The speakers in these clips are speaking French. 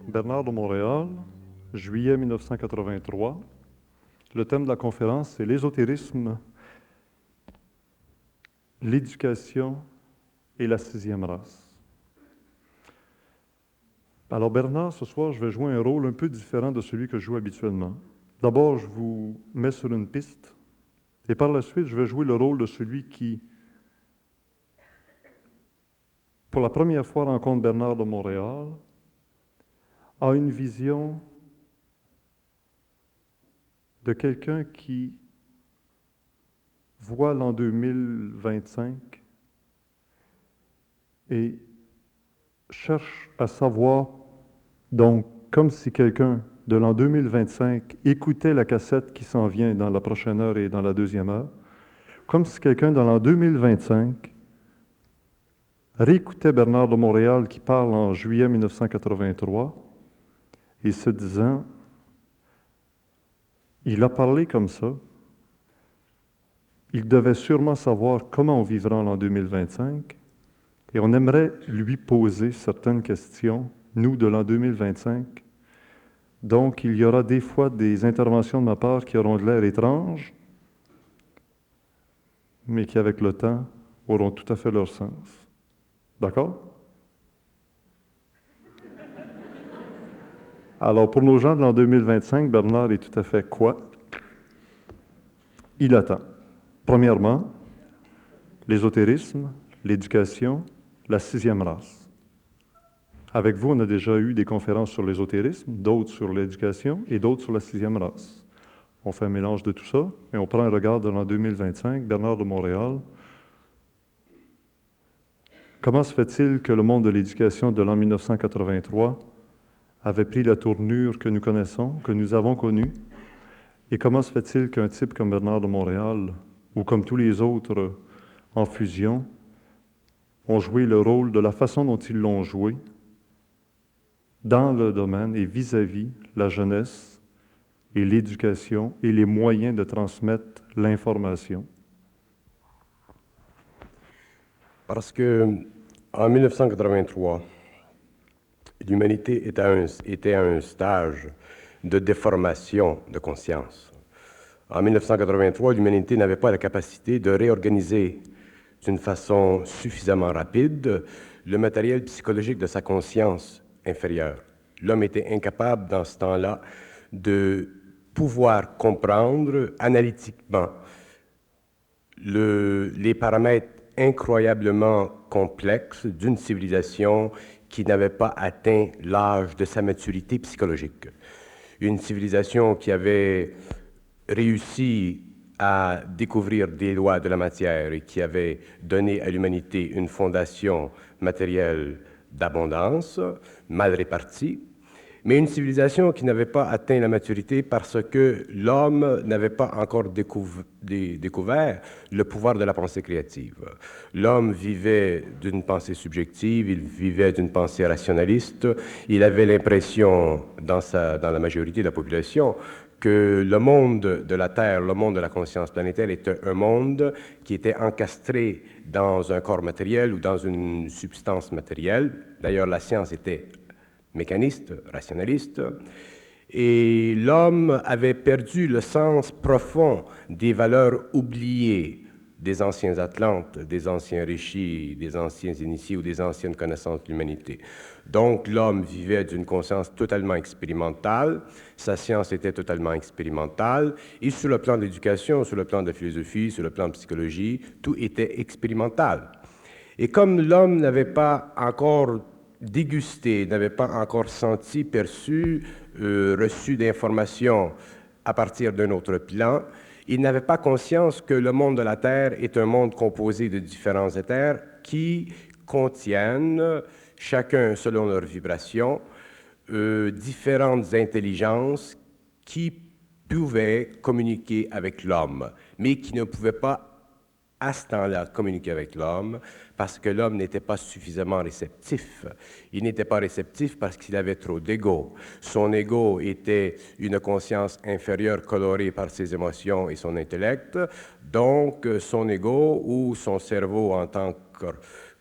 Bernard de Montréal, juillet 1983. Le thème de la conférence, c'est l'ésotérisme, l'éducation et la sixième race. Alors Bernard, ce soir, je vais jouer un rôle un peu différent de celui que je joue habituellement. D'abord, je vous mets sur une piste, et par la suite, je vais jouer le rôle de celui qui, pour la première fois, rencontre Bernard de Montréal, a une vision de quelqu'un qui voit l'an 2025 et cherche à savoir, donc, comme si quelqu'un de l'an 2025 écoutait la cassette qui s'en vient dans la prochaine heure et dans la deuxième heure, comme si quelqu'un dans l'an 2025 réécoutait Bernard de Montréal qui parle en juillet 1983 et se disant, il a parlé comme ça, il devait sûrement savoir comment on vivra en l'an 2025 et on aimerait lui poser certaines questions, nous, de l'an 2025. Donc, il y aura des fois des interventions de ma part qui auront de l'air étranges, mais qui, avec le temps, auront tout à fait leur sens. D'accord? Alors, pour nos gens de l'an 2025, Bernard est tout à fait quoi? Il attend. Premièrement, l'ésotérisme, l'éducation, la sixième race. Avec vous, on a déjà eu des conférences sur l'ésotérisme, d'autres sur l'éducation et d'autres sur la sixième race. On fait un mélange de tout ça et on prend un regard de l'an 2025, Bernard de Montréal. Comment se fait-il que le monde de l'éducation de l'an 1983 avait pris la tournure que nous connaissons, que nous avons connue? Et comment se fait-il qu'un type comme Bernard de Montréal, ou comme tous les autres en fusion, ont joué le rôle de la façon dont ils l'ont joué dans le domaine et vis-à-vis la jeunesse et l'éducation et les moyens de transmettre l'information? Parce que en 1983, l'humanité était à un stage de déformation de conscience. En 1983, l'humanité n'avait pas la capacité de réorganiser d'une façon suffisamment rapide le matériel psychologique de sa conscience inférieure. L'homme était incapable, dans ce temps-là, de pouvoir comprendre analytiquement les paramètres incroyablement complexes d'une civilisation qui n'avait pas atteint l'âge de sa maturité psychologique. Une civilisation qui avait réussi à découvrir des lois de la matière et qui avait donné à l'humanité une fondation matérielle d'abondance, mal répartie, mais une civilisation qui n'avait pas atteint la maturité parce que l'homme n'avait pas encore découvert le pouvoir de la pensée créative. L'homme vivait d'une pensée subjective, il vivait d'une pensée rationaliste, il avait l'impression, dans la majorité de la population, que le monde de la Terre, le monde de la conscience planétaire était un monde qui était encastré dans un corps matériel ou dans une substance matérielle. D'ailleurs, la science était mécaniste, rationaliste, et l'homme avait perdu le sens profond des valeurs oubliées des anciens Atlantes, des anciens Rishis, des anciens initiés ou des anciennes connaissances de l'humanité. Donc l'homme vivait d'une conscience totalement expérimentale, sa science était totalement expérimentale, et sur le plan de l'éducation, sur le plan de la philosophie, sur le plan de psychologie, tout était expérimental. Et comme l'homme n'avait pas encore dégusté, n'avait pas encore senti, perçu, reçu d'informations à partir d'un autre plan, il n'avait pas conscience que le monde de la Terre est un monde composé de différents éthers qui contiennent, chacun selon leur vibration, différentes intelligences qui pouvaient communiquer avec l'homme, mais qui ne pouvaient pas à ce temps-là communiquer avec l'homme parce que l'homme n'était pas suffisamment réceptif. Il n'était pas réceptif parce qu'il avait trop d'ego. Son ego était une conscience inférieure colorée par ses émotions et son intellect. Donc, son ego ou son cerveau en tant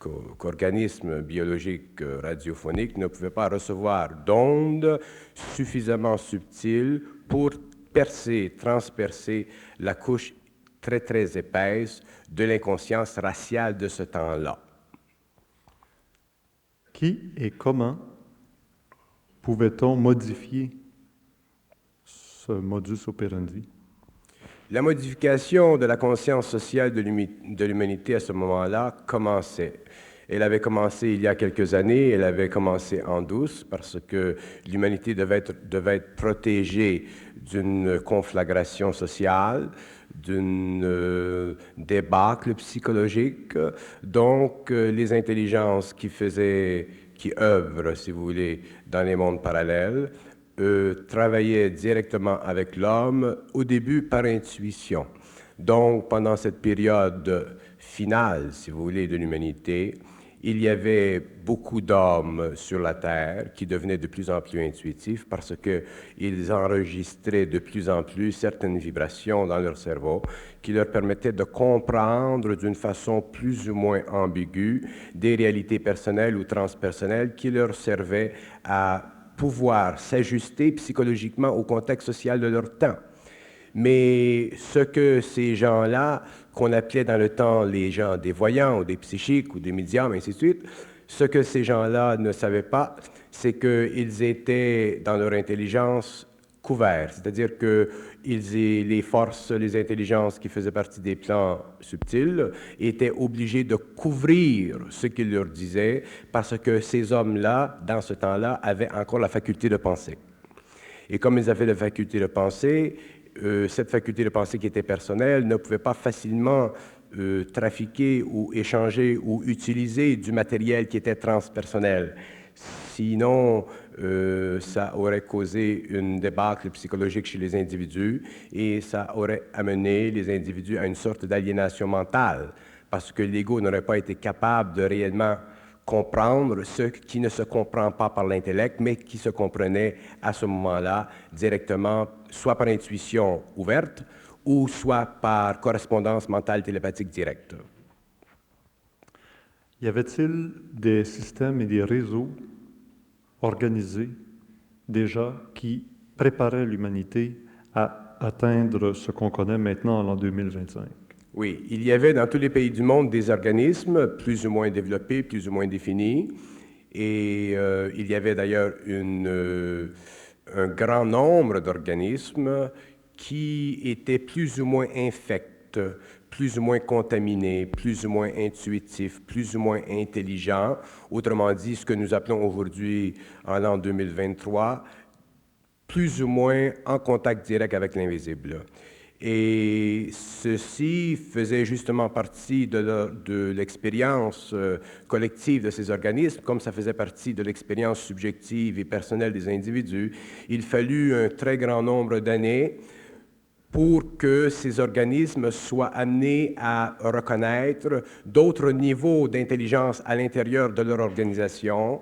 qu'organisme biologique radiophonique ne pouvait pas recevoir d'ondes suffisamment subtiles pour transpercer la couche très très épaisse de l'inconscience raciale de ce temps-là. Qui et comment pouvait-on modifier ce modus operandi? La modification de la conscience sociale de l'humanité à ce moment-là commençait. Elle avait commencé il y a quelques années, elle avait commencé en douce parce que l'humanité devait être protégée d'une conflagration sociale, d'une débâcle psychologique. Donc, les intelligences qui œuvrent, si vous voulez, dans les mondes parallèles, travaillaient directement avec l'homme, au début par intuition. Donc, pendant cette période finale, si vous voulez, de l'humanité, il y avait beaucoup d'hommes sur la Terre qui devenaient de plus en plus intuitifs parce qu'ils enregistraient de plus en plus certaines vibrations dans leur cerveau qui leur permettaient de comprendre d'une façon plus ou moins ambiguë des réalités personnelles ou transpersonnelles qui leur servaient à pouvoir s'ajuster psychologiquement au contexte social de leur temps. Mais ce que ces gens-là, qu'on appelait dans le temps les gens des voyants ou des psychiques ou des médiums, ainsi de suite, ce que ces gens-là ne savaient pas, c'est qu'ils étaient dans leur intelligence couverts, c'est-à-dire que les forces, les intelligences qui faisaient partie des plans subtils étaient obligés de couvrir ce qu'ils leur disaient parce que ces hommes-là, dans ce temps-là, avaient encore la faculté de penser. Et comme ils avaient la faculté de penser, cette faculté de penser qui était personnelle ne pouvait pas facilement trafiquer ou échanger ou utiliser du matériel qui était transpersonnel. Sinon, ça aurait causé une débâcle psychologique chez les individus et ça aurait amené les individus à une sorte d'aliénation mentale parce que l'ego n'aurait pas été capable de réellement comprendre ce qui ne se comprend pas par l'intellect, mais qui se comprenait à ce moment-là directement, soit par intuition ouverte, ou soit par correspondance mentale télépathique directe. Y avait-il des systèmes et des réseaux organisés déjà qui préparaient l'humanité à atteindre ce qu'on connaît maintenant en l'an 2025? Oui, il y avait dans tous les pays du monde des organismes plus ou moins développés, plus ou moins définis, et il y avait d'ailleurs un grand nombre d'organismes qui étaient plus ou moins infects, plus ou moins contaminés, plus ou moins intuitifs, plus ou moins intelligents, autrement dit, ce que nous appelons aujourd'hui, en l'an 2023, plus ou moins en contact direct avec l'invisible. Et ceci faisait justement partie de l'expérience collective de ces organismes, comme ça faisait partie de l'expérience subjective et personnelle des individus. Il fallut un très grand nombre d'années pour que ces organismes soient amenés à reconnaître d'autres niveaux d'intelligence à l'intérieur de leur organisation.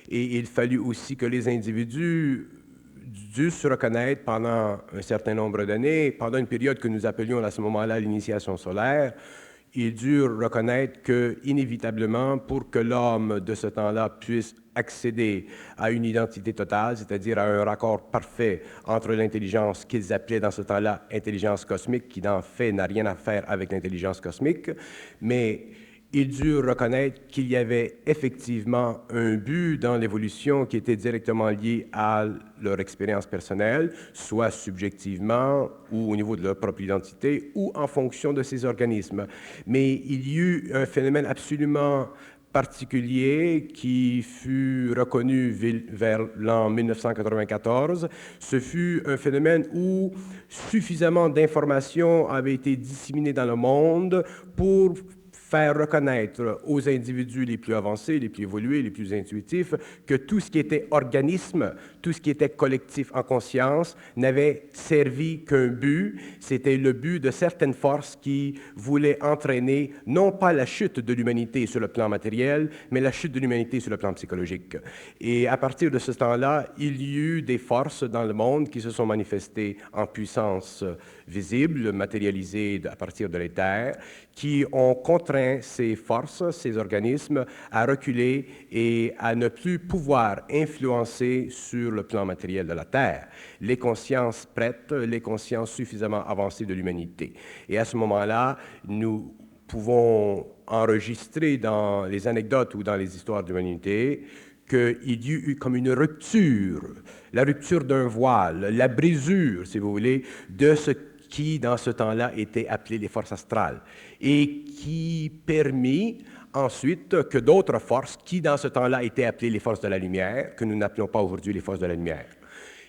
Et il fallut aussi que les individus dû se reconnaître pendant un certain nombre d'années, pendant une période que nous appelions à ce moment-là l'initiation solaire, ils durent reconnaître que, inévitablement, pour que l'homme de ce temps-là puisse accéder à une identité totale, c'est-à-dire à un raccord parfait entre l'intelligence qu'ils appelaient dans ce temps-là intelligence cosmique, qui en fait n'a rien à faire avec l'intelligence cosmique, mais ils durent reconnaître qu'il y avait effectivement un but dans l'évolution qui était directement lié à leur expérience personnelle, soit subjectivement ou au niveau de leur propre identité ou en fonction de ces organismes. Mais il y eut un phénomène absolument particulier qui fut reconnu vers l'an 1994. Ce fut un phénomène où suffisamment d'informations avaient été disséminées dans le monde pour faire reconnaître aux individus les plus avancés, les plus évolués, les plus intuitifs, que tout ce qui était organisme, tout ce qui était collectif en conscience, n'avait servi qu'un but, c'était le but de certaines forces qui voulaient entraîner non pas la chute de l'humanité sur le plan matériel, mais la chute de l'humanité sur le plan psychologique. Et à partir de ce temps-là, il y eut des forces dans le monde qui se sont manifestées en puissance visible, matérialisée à partir de l'éther, qui ont contraint contraint ces forces, ces organismes à reculer et à ne plus pouvoir influencer sur le plan matériel de la Terre les consciences prêtes, les consciences suffisamment avancées de l'humanité. Et à ce moment-là, nous pouvons enregistrer dans les anecdotes ou dans les histoires de l'humanité qu'il y eut comme une rupture, la rupture d'un voile, la brisure, si vous voulez, de ce qui, dans ce temps-là, était appelé les forces astrales, et qui permit ensuite que d'autres forces, qui, dans ce temps-là, étaient appelées les forces de la lumière, que nous n'appelons pas aujourd'hui les forces de la lumière.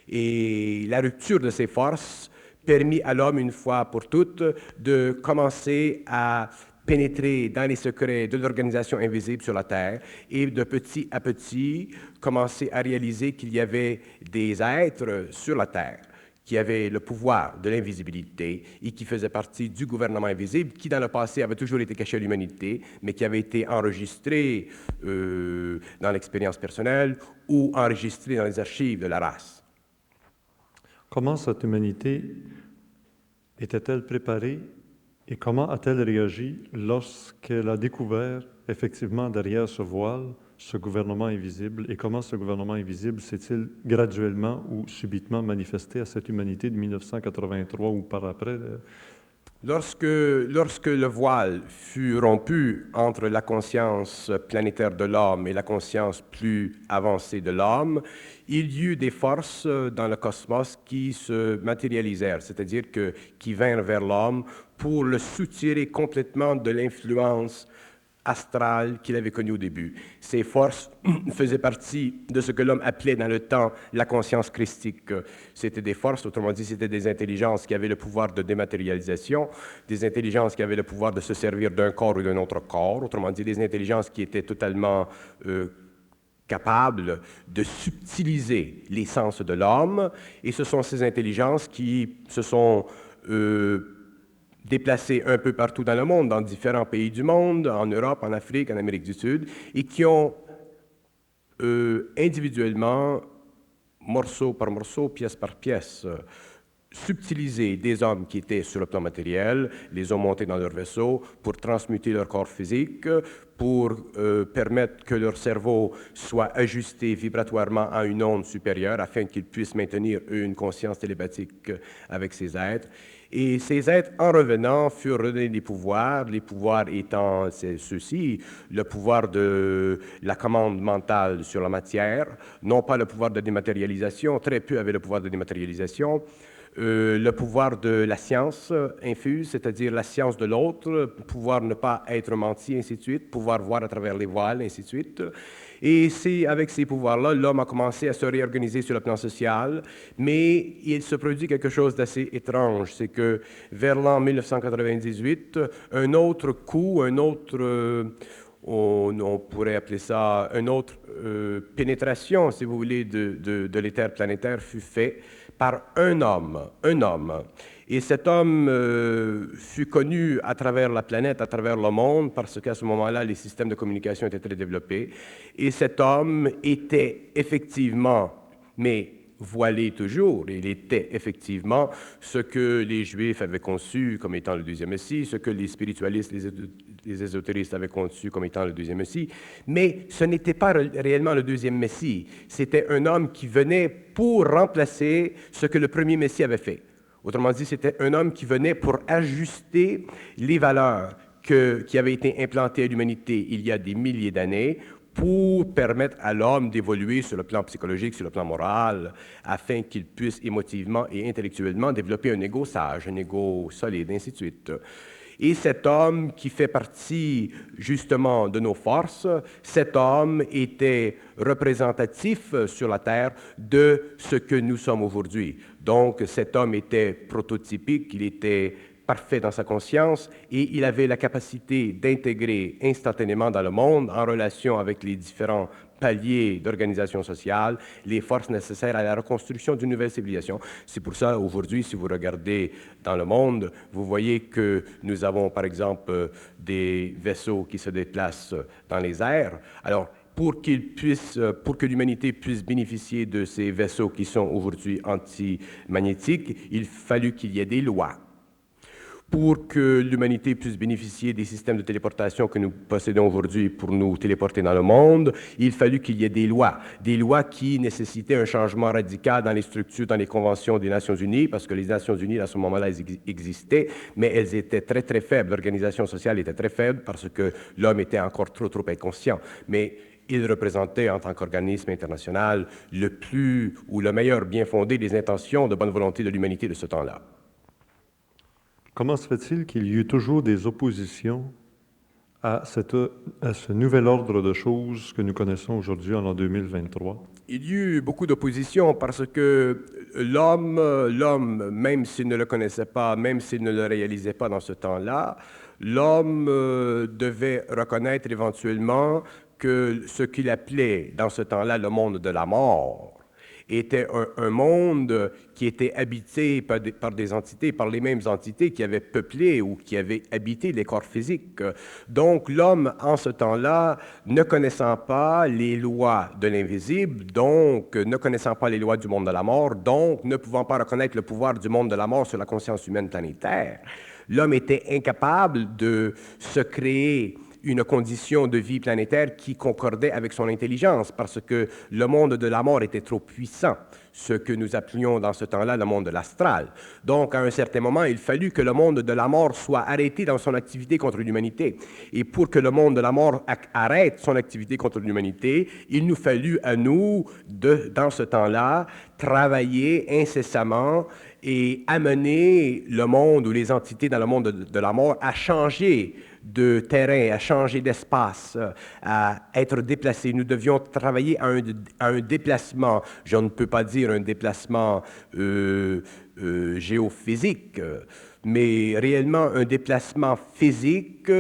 Et la rupture de ces forces permit à l'homme, une fois pour toutes, de commencer à pénétrer dans les secrets de l'organisation invisible sur la Terre et de petit à petit commencer à réaliser qu'il y avait des êtres sur la Terre qui avaient le pouvoir de l'invisibilité et qui faisaient partie du gouvernement invisible, qui dans le passé avait toujours été caché à l'humanité, mais qui avait été enregistré dans l'expérience personnelle ou enregistré dans les archives de la race. Comment cette humanité était-elle préparée et comment a-t-elle réagi lorsqu'elle a découvert effectivement derrière ce voile ce gouvernement invisible et comment ce gouvernement invisible s'est-il graduellement ou subitement manifesté à cette humanité de 1983 ou par après? Lorsque le voile fut rompu entre la conscience planétaire de l'homme et la conscience plus avancée de l'homme, il y eut des forces dans le cosmos qui se matérialisèrent, c'est-à-dire qui vinrent vers l'homme pour le soutirer complètement de l'influence astrale qu'il avait connue au début. Ces forces faisaient partie de ce que l'homme appelait dans le temps la conscience christique. C'était des forces, autrement dit, c'était des intelligences qui avaient le pouvoir de dématérialisation, des intelligences qui avaient le pouvoir de se servir d'un corps ou d'un autre corps, autrement dit, des intelligences qui étaient totalement capables de subtiliser les sens de l'homme, et ce sont ces intelligences qui se sont déplacés un peu partout dans le monde, dans différents pays du monde, en Europe, en Afrique, en Amérique du Sud, et qui ont individuellement, morceau par morceau, pièce par pièce, subtilisé des hommes qui étaient sur le plan matériel, les ont montés dans leur vaisseau pour transmuter leur corps physique, pour permettre que leur cerveau soit ajusté vibratoirement à une onde supérieure afin qu'ils puissent maintenir une conscience télépathique avec ces êtres. Et ces êtres, en revenant, furent redonnés des pouvoirs, les pouvoirs étant ceux-ci, le pouvoir de la commande mentale sur la matière, non pas le pouvoir de dématérialisation, très peu avaient le pouvoir de dématérialisation, le pouvoir de la science infuse, c'est-à-dire la science de l'autre, pouvoir ne pas être menti, ainsi de suite, pouvoir voir à travers les voiles, ainsi de suite. Et c'est avec ces pouvoirs-là, l'homme a commencé à se réorganiser sur le plan social, mais il se produit quelque chose d'assez étrange, c'est que vers l'an 1998, un autre coup, un autre... on pourrait appeler ça une autre pénétration, si vous voulez, de l'éther planétaire fut fait par un homme. Et cet homme fut connu à travers la planète, à travers le monde, parce qu'à ce moment-là, les systèmes de communication étaient très développés. Et cet homme était effectivement, mais voilé toujours, il était effectivement ce que les Juifs avaient conçu comme étant le deuxième Messie, ce que les spiritualistes, les ésotéristes avaient conçu comme étant le deuxième Messie, mais ce n'était pas réellement le deuxième Messie, c'était un homme qui venait pour remplacer ce que le premier Messie avait fait. Autrement dit, c'était un homme qui venait pour ajuster les valeurs qui avaient été implantées à l'humanité il y a des milliers d'années, pour permettre à l'homme d'évoluer sur le plan psychologique, sur le plan moral, afin qu'il puisse émotivement et intellectuellement développer un ego sage, un ego solide, ainsi de suite. Et cet homme qui fait partie justement de nos forces, cet homme était représentatif sur la Terre de ce que nous sommes aujourd'hui. Donc cet homme était prototypique, il était parfait dans sa conscience et il avait la capacité d'intégrer instantanément dans le monde, en relation avec les différents paliers d'organisation sociale, les forces nécessaires à la reconstruction d'une nouvelle civilisation. C'est pour ça, aujourd'hui, si vous regardez dans le monde, vous voyez que nous avons, par exemple, des vaisseaux qui se déplacent dans les airs. Alors, pour que l'humanité puisse bénéficier de ces vaisseaux qui sont aujourd'hui antimagnétiques, il fallut qu'il y ait des lois. pour que l'humanité puisse bénéficier des systèmes de téléportation que nous possédons aujourd'hui pour nous téléporter dans le monde, il fallut qu'il y ait des lois qui nécessitaient un changement radical dans les structures, dans les conventions des Nations Unies, parce que les Nations Unies, à ce moment-là, existaient, mais elles étaient très, très faibles. L'organisation sociale était très faible parce que l'homme était encore trop, trop inconscient. Mais il représentait, en tant qu'organisme international, le plus ou le meilleur bien fondé des intentions de bonne volonté de l'humanité de ce temps-là. Comment se fait-il qu'il y ait toujours des oppositions à ce nouvel ordre de choses que nous connaissons aujourd'hui en l'an 2023? Il y eut beaucoup d'opposition parce que l'homme, même s'il ne le connaissait pas, même s'il ne le réalisait pas dans ce temps-là, l'homme devait reconnaître éventuellement que ce qu'il appelait dans ce temps-là le monde de la mort était un monde qui était habité par des entités, par les mêmes entités qui avaient peuplé ou qui avaient habité les corps physiques. Donc l'homme, en ce temps-là, ne connaissant pas les lois de l'invisible, donc ne connaissant pas les lois du monde de la mort, donc ne pouvant pas reconnaître le pouvoir du monde de la mort sur la conscience humaine planétaire, l'homme était incapable de se créer une condition de vie planétaire qui concordait avec son intelligence, parce que le monde de la mort était trop puissant, ce que nous appelions dans ce temps-là le monde de l'astral. Donc, à un certain moment, il fallut que le monde de la mort soit arrêté dans son activité contre l'humanité. Et pour que le monde de la mort arrête son activité contre l'humanité, il nous fallut à nous, dans ce temps-là, travailler incessamment et amener le monde ou les entités dans le monde de la mort à changer de terrain, à changer d'espace, à être déplacés. Nous devions travailler à un déplacement, je ne peux pas dire un déplacement géophysique, mais réellement un déplacement physique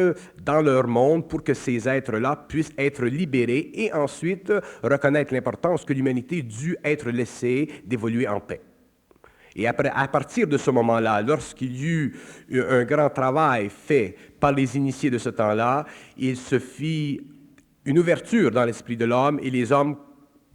dans leur monde pour que ces êtres-là puissent être libérés et ensuite reconnaître l'importance que l'humanité dut être laissée d'évoluer en paix. Et après, à partir de ce moment-là, lorsqu'il y eut un grand travail fait par les initiés de ce temps-là, il se fit une ouverture dans l'esprit de l'homme et les hommes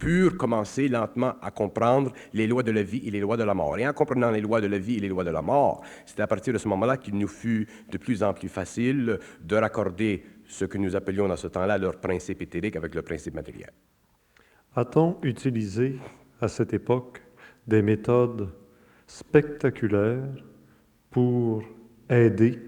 purent commencer lentement à comprendre les lois de la vie et les lois de la mort. Et en comprenant les lois de la vie et les lois de la mort, c'est à partir de ce moment-là qu'il nous fut de plus en plus facile de raccorder ce que nous appelions dans ce temps-là leur principe éthérique avec le principe matériel. A-t-on utilisé à cette époque des méthodes spectaculaires pour aider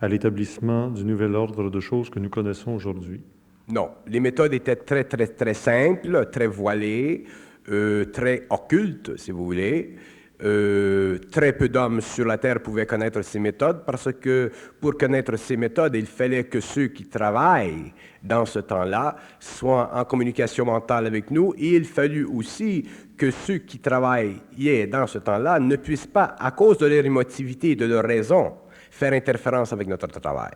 à l'établissement du nouvel ordre de choses que nous connaissons aujourd'hui? Non, les méthodes étaient très, très, très simples, très voilées, très occultes, si vous voulez. Très peu d'hommes sur la Terre pouvaient connaître ces méthodes parce que pour connaître ces méthodes, il fallait que ceux qui travaillent dans ce temps-là soient en communication mentale avec nous et il fallut aussi que ceux qui travaillaient dans ce temps-là ne puissent pas, à cause de leur émotivité et de leur raison, faire interférence avec notre travail.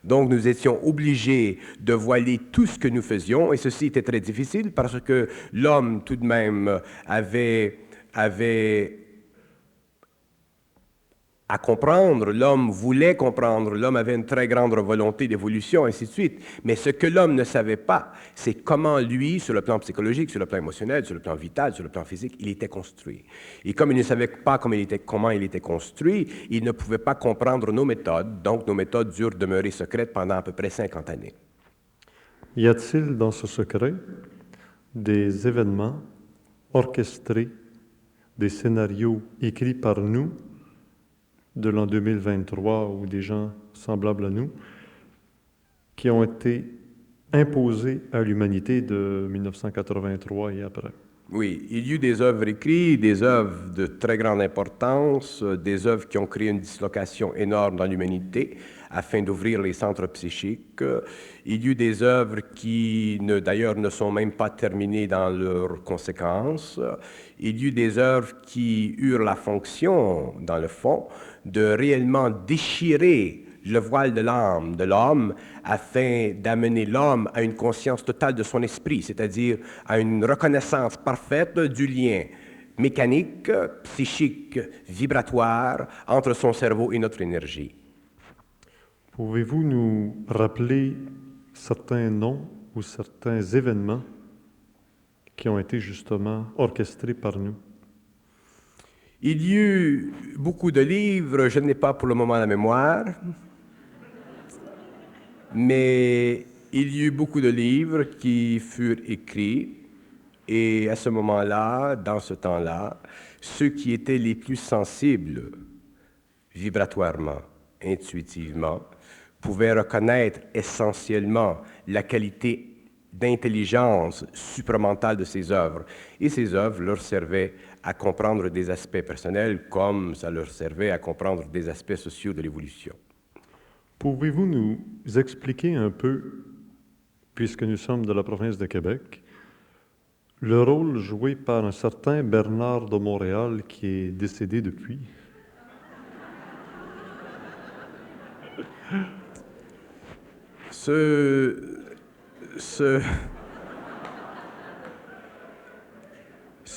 Donc, nous étions obligés de voiler tout ce que nous faisions et ceci était très difficile parce que l'homme, tout de même, avait à comprendre, l'homme voulait comprendre, l'homme avait une très grande volonté d'évolution, ainsi de suite. Mais ce que l'homme ne savait pas, c'est comment lui, sur le plan psychologique, sur le plan émotionnel, sur le plan vital, sur le plan physique, il était construit. Et comme il ne savait pas comment il était construit, il ne pouvait pas comprendre nos méthodes. Donc, nos méthodes durent demeurer secrètes pendant à peu près 50 années. Y a-t-il dans ce secret des événements orchestrés, des scénarios écrits par nous de l'an 2023 ou des gens semblables à nous qui ont été imposés à l'humanité de 1983 et après? Oui, il y eut des œuvres écrites, des œuvres de très grande importance, des œuvres qui ont créé une dislocation énorme dans l'humanité afin d'ouvrir les centres psychiques. Il y eut des œuvres qui, d'ailleurs, ne sont même pas terminées dans leurs conséquences. Il y eut des œuvres qui eurent la fonction, dans le fond, de réellement déchirer le voile de l'âme de l'homme afin d'amener l'homme à une conscience totale de son esprit, c'est-à-dire à une reconnaissance parfaite du lien mécanique, psychique, vibratoire entre son cerveau et notre énergie. Pouvez-vous nous rappeler certains noms ou certains événements qui ont été justement orchestrés par nous? Il y eut beaucoup de livres, je n'ai pas pour le moment la mémoire, mais il y eut beaucoup de livres qui furent écrits et à ce moment-là, dans ce temps-là, ceux qui étaient les plus sensibles vibratoirement, intuitivement, pouvaient reconnaître essentiellement la qualité d'intelligence supramentale de ces œuvres. Et ces œuvres leur servaient à comprendre des aspects personnels comme ça leur servait à comprendre des aspects sociaux de l'évolution. Pouvez-vous nous expliquer un peu, puisque nous sommes de la province de Québec, le rôle joué par un certain Bernard de Montréal qui est décédé depuis? Ce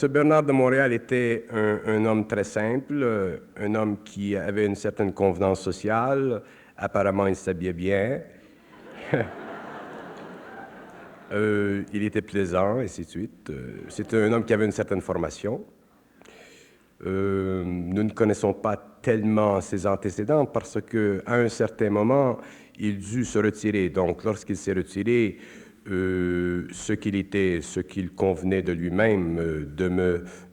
Bernard de Montréal était un homme très simple, un homme qui avait une certaine convenance sociale. Apparemment, il s'habillait bien. Il était plaisant, et ainsi de suite. C'était un homme qui avait une certaine formation. Nous ne connaissons pas tellement ses antécédents parce qu'à un certain moment, il dut se retirer. Donc, lorsqu'il s'est retiré, ce qu'il était, ce qu'il convenait de lui-même,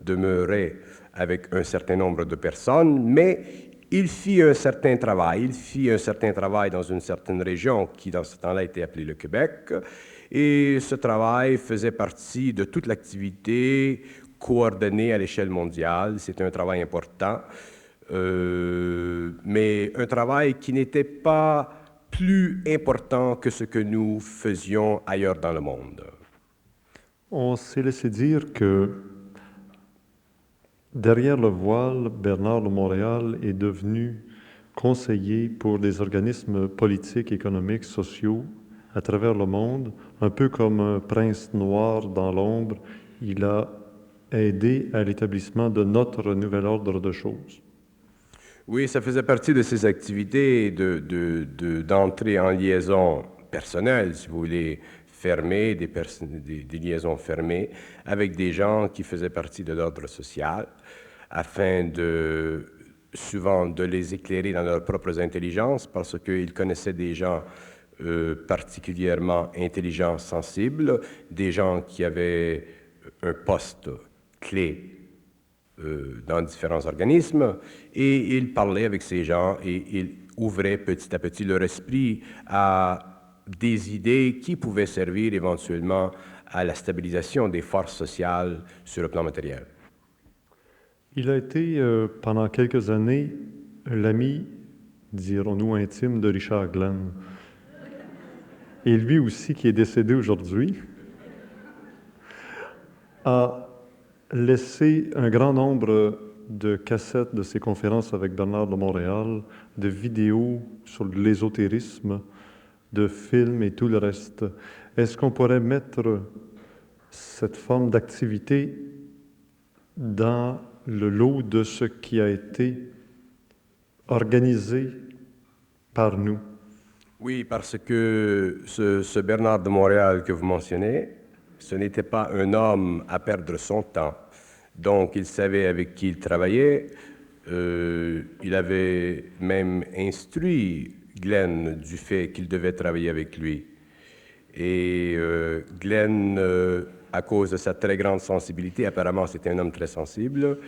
demeurait avec un certain nombre de personnes, mais il fit un certain travail. Il fit un certain travail dans une certaine région qui, dans ce temps-là, était appelée le Québec. Et ce travail faisait partie de toute l'activité coordonnée à l'échelle mondiale. C'était un travail important, mais un travail qui n'était pas plus important que ce que nous faisions ailleurs dans le monde. On s'est laissé dire que derrière le voile, Bernard de Montréal est devenu conseiller pour des organismes politiques, économiques, sociaux à travers le monde, un peu comme un prince noir dans l'ombre. Il a aidé à l'établissement de notre nouvel ordre de choses. Oui, ça faisait partie de ses activités d'entrer en liaison personnelle, si vous voulez, fermée, des liaisons fermées avec des gens qui faisaient partie de l'ordre social, afin souvent de les éclairer dans leurs propres intelligences, parce qu'ils connaissaient des gens particulièrement intelligents, sensibles, des gens qui avaient un poste clé dans différents organismes, et il parlait avec ces gens et il ouvrait petit à petit leur esprit à des idées qui pouvaient servir éventuellement à la stabilisation des forces sociales sur le plan matériel. Il a été pendant quelques années l'ami, dirons-nous, intime de Richard Glenn. Et lui aussi, qui est décédé aujourd'hui, a laissé un grand nombre de cassettes de ses conférences avec Bernard de Montréal, de vidéos sur l'ésotérisme, de films et tout le reste. Est-ce qu'on pourrait mettre cette forme d'activité dans le lot de ce qui a été organisé par nous? Oui, parce que ce Bernard de Montréal que vous mentionnez, ce n'était pas un homme à perdre son temps. Donc, il savait avec qui il travaillait. Il avait même instruit Glenn du fait qu'il devait travailler avec lui. Et Glenn, à cause de sa très grande sensibilité, apparemment c'était un homme très sensible,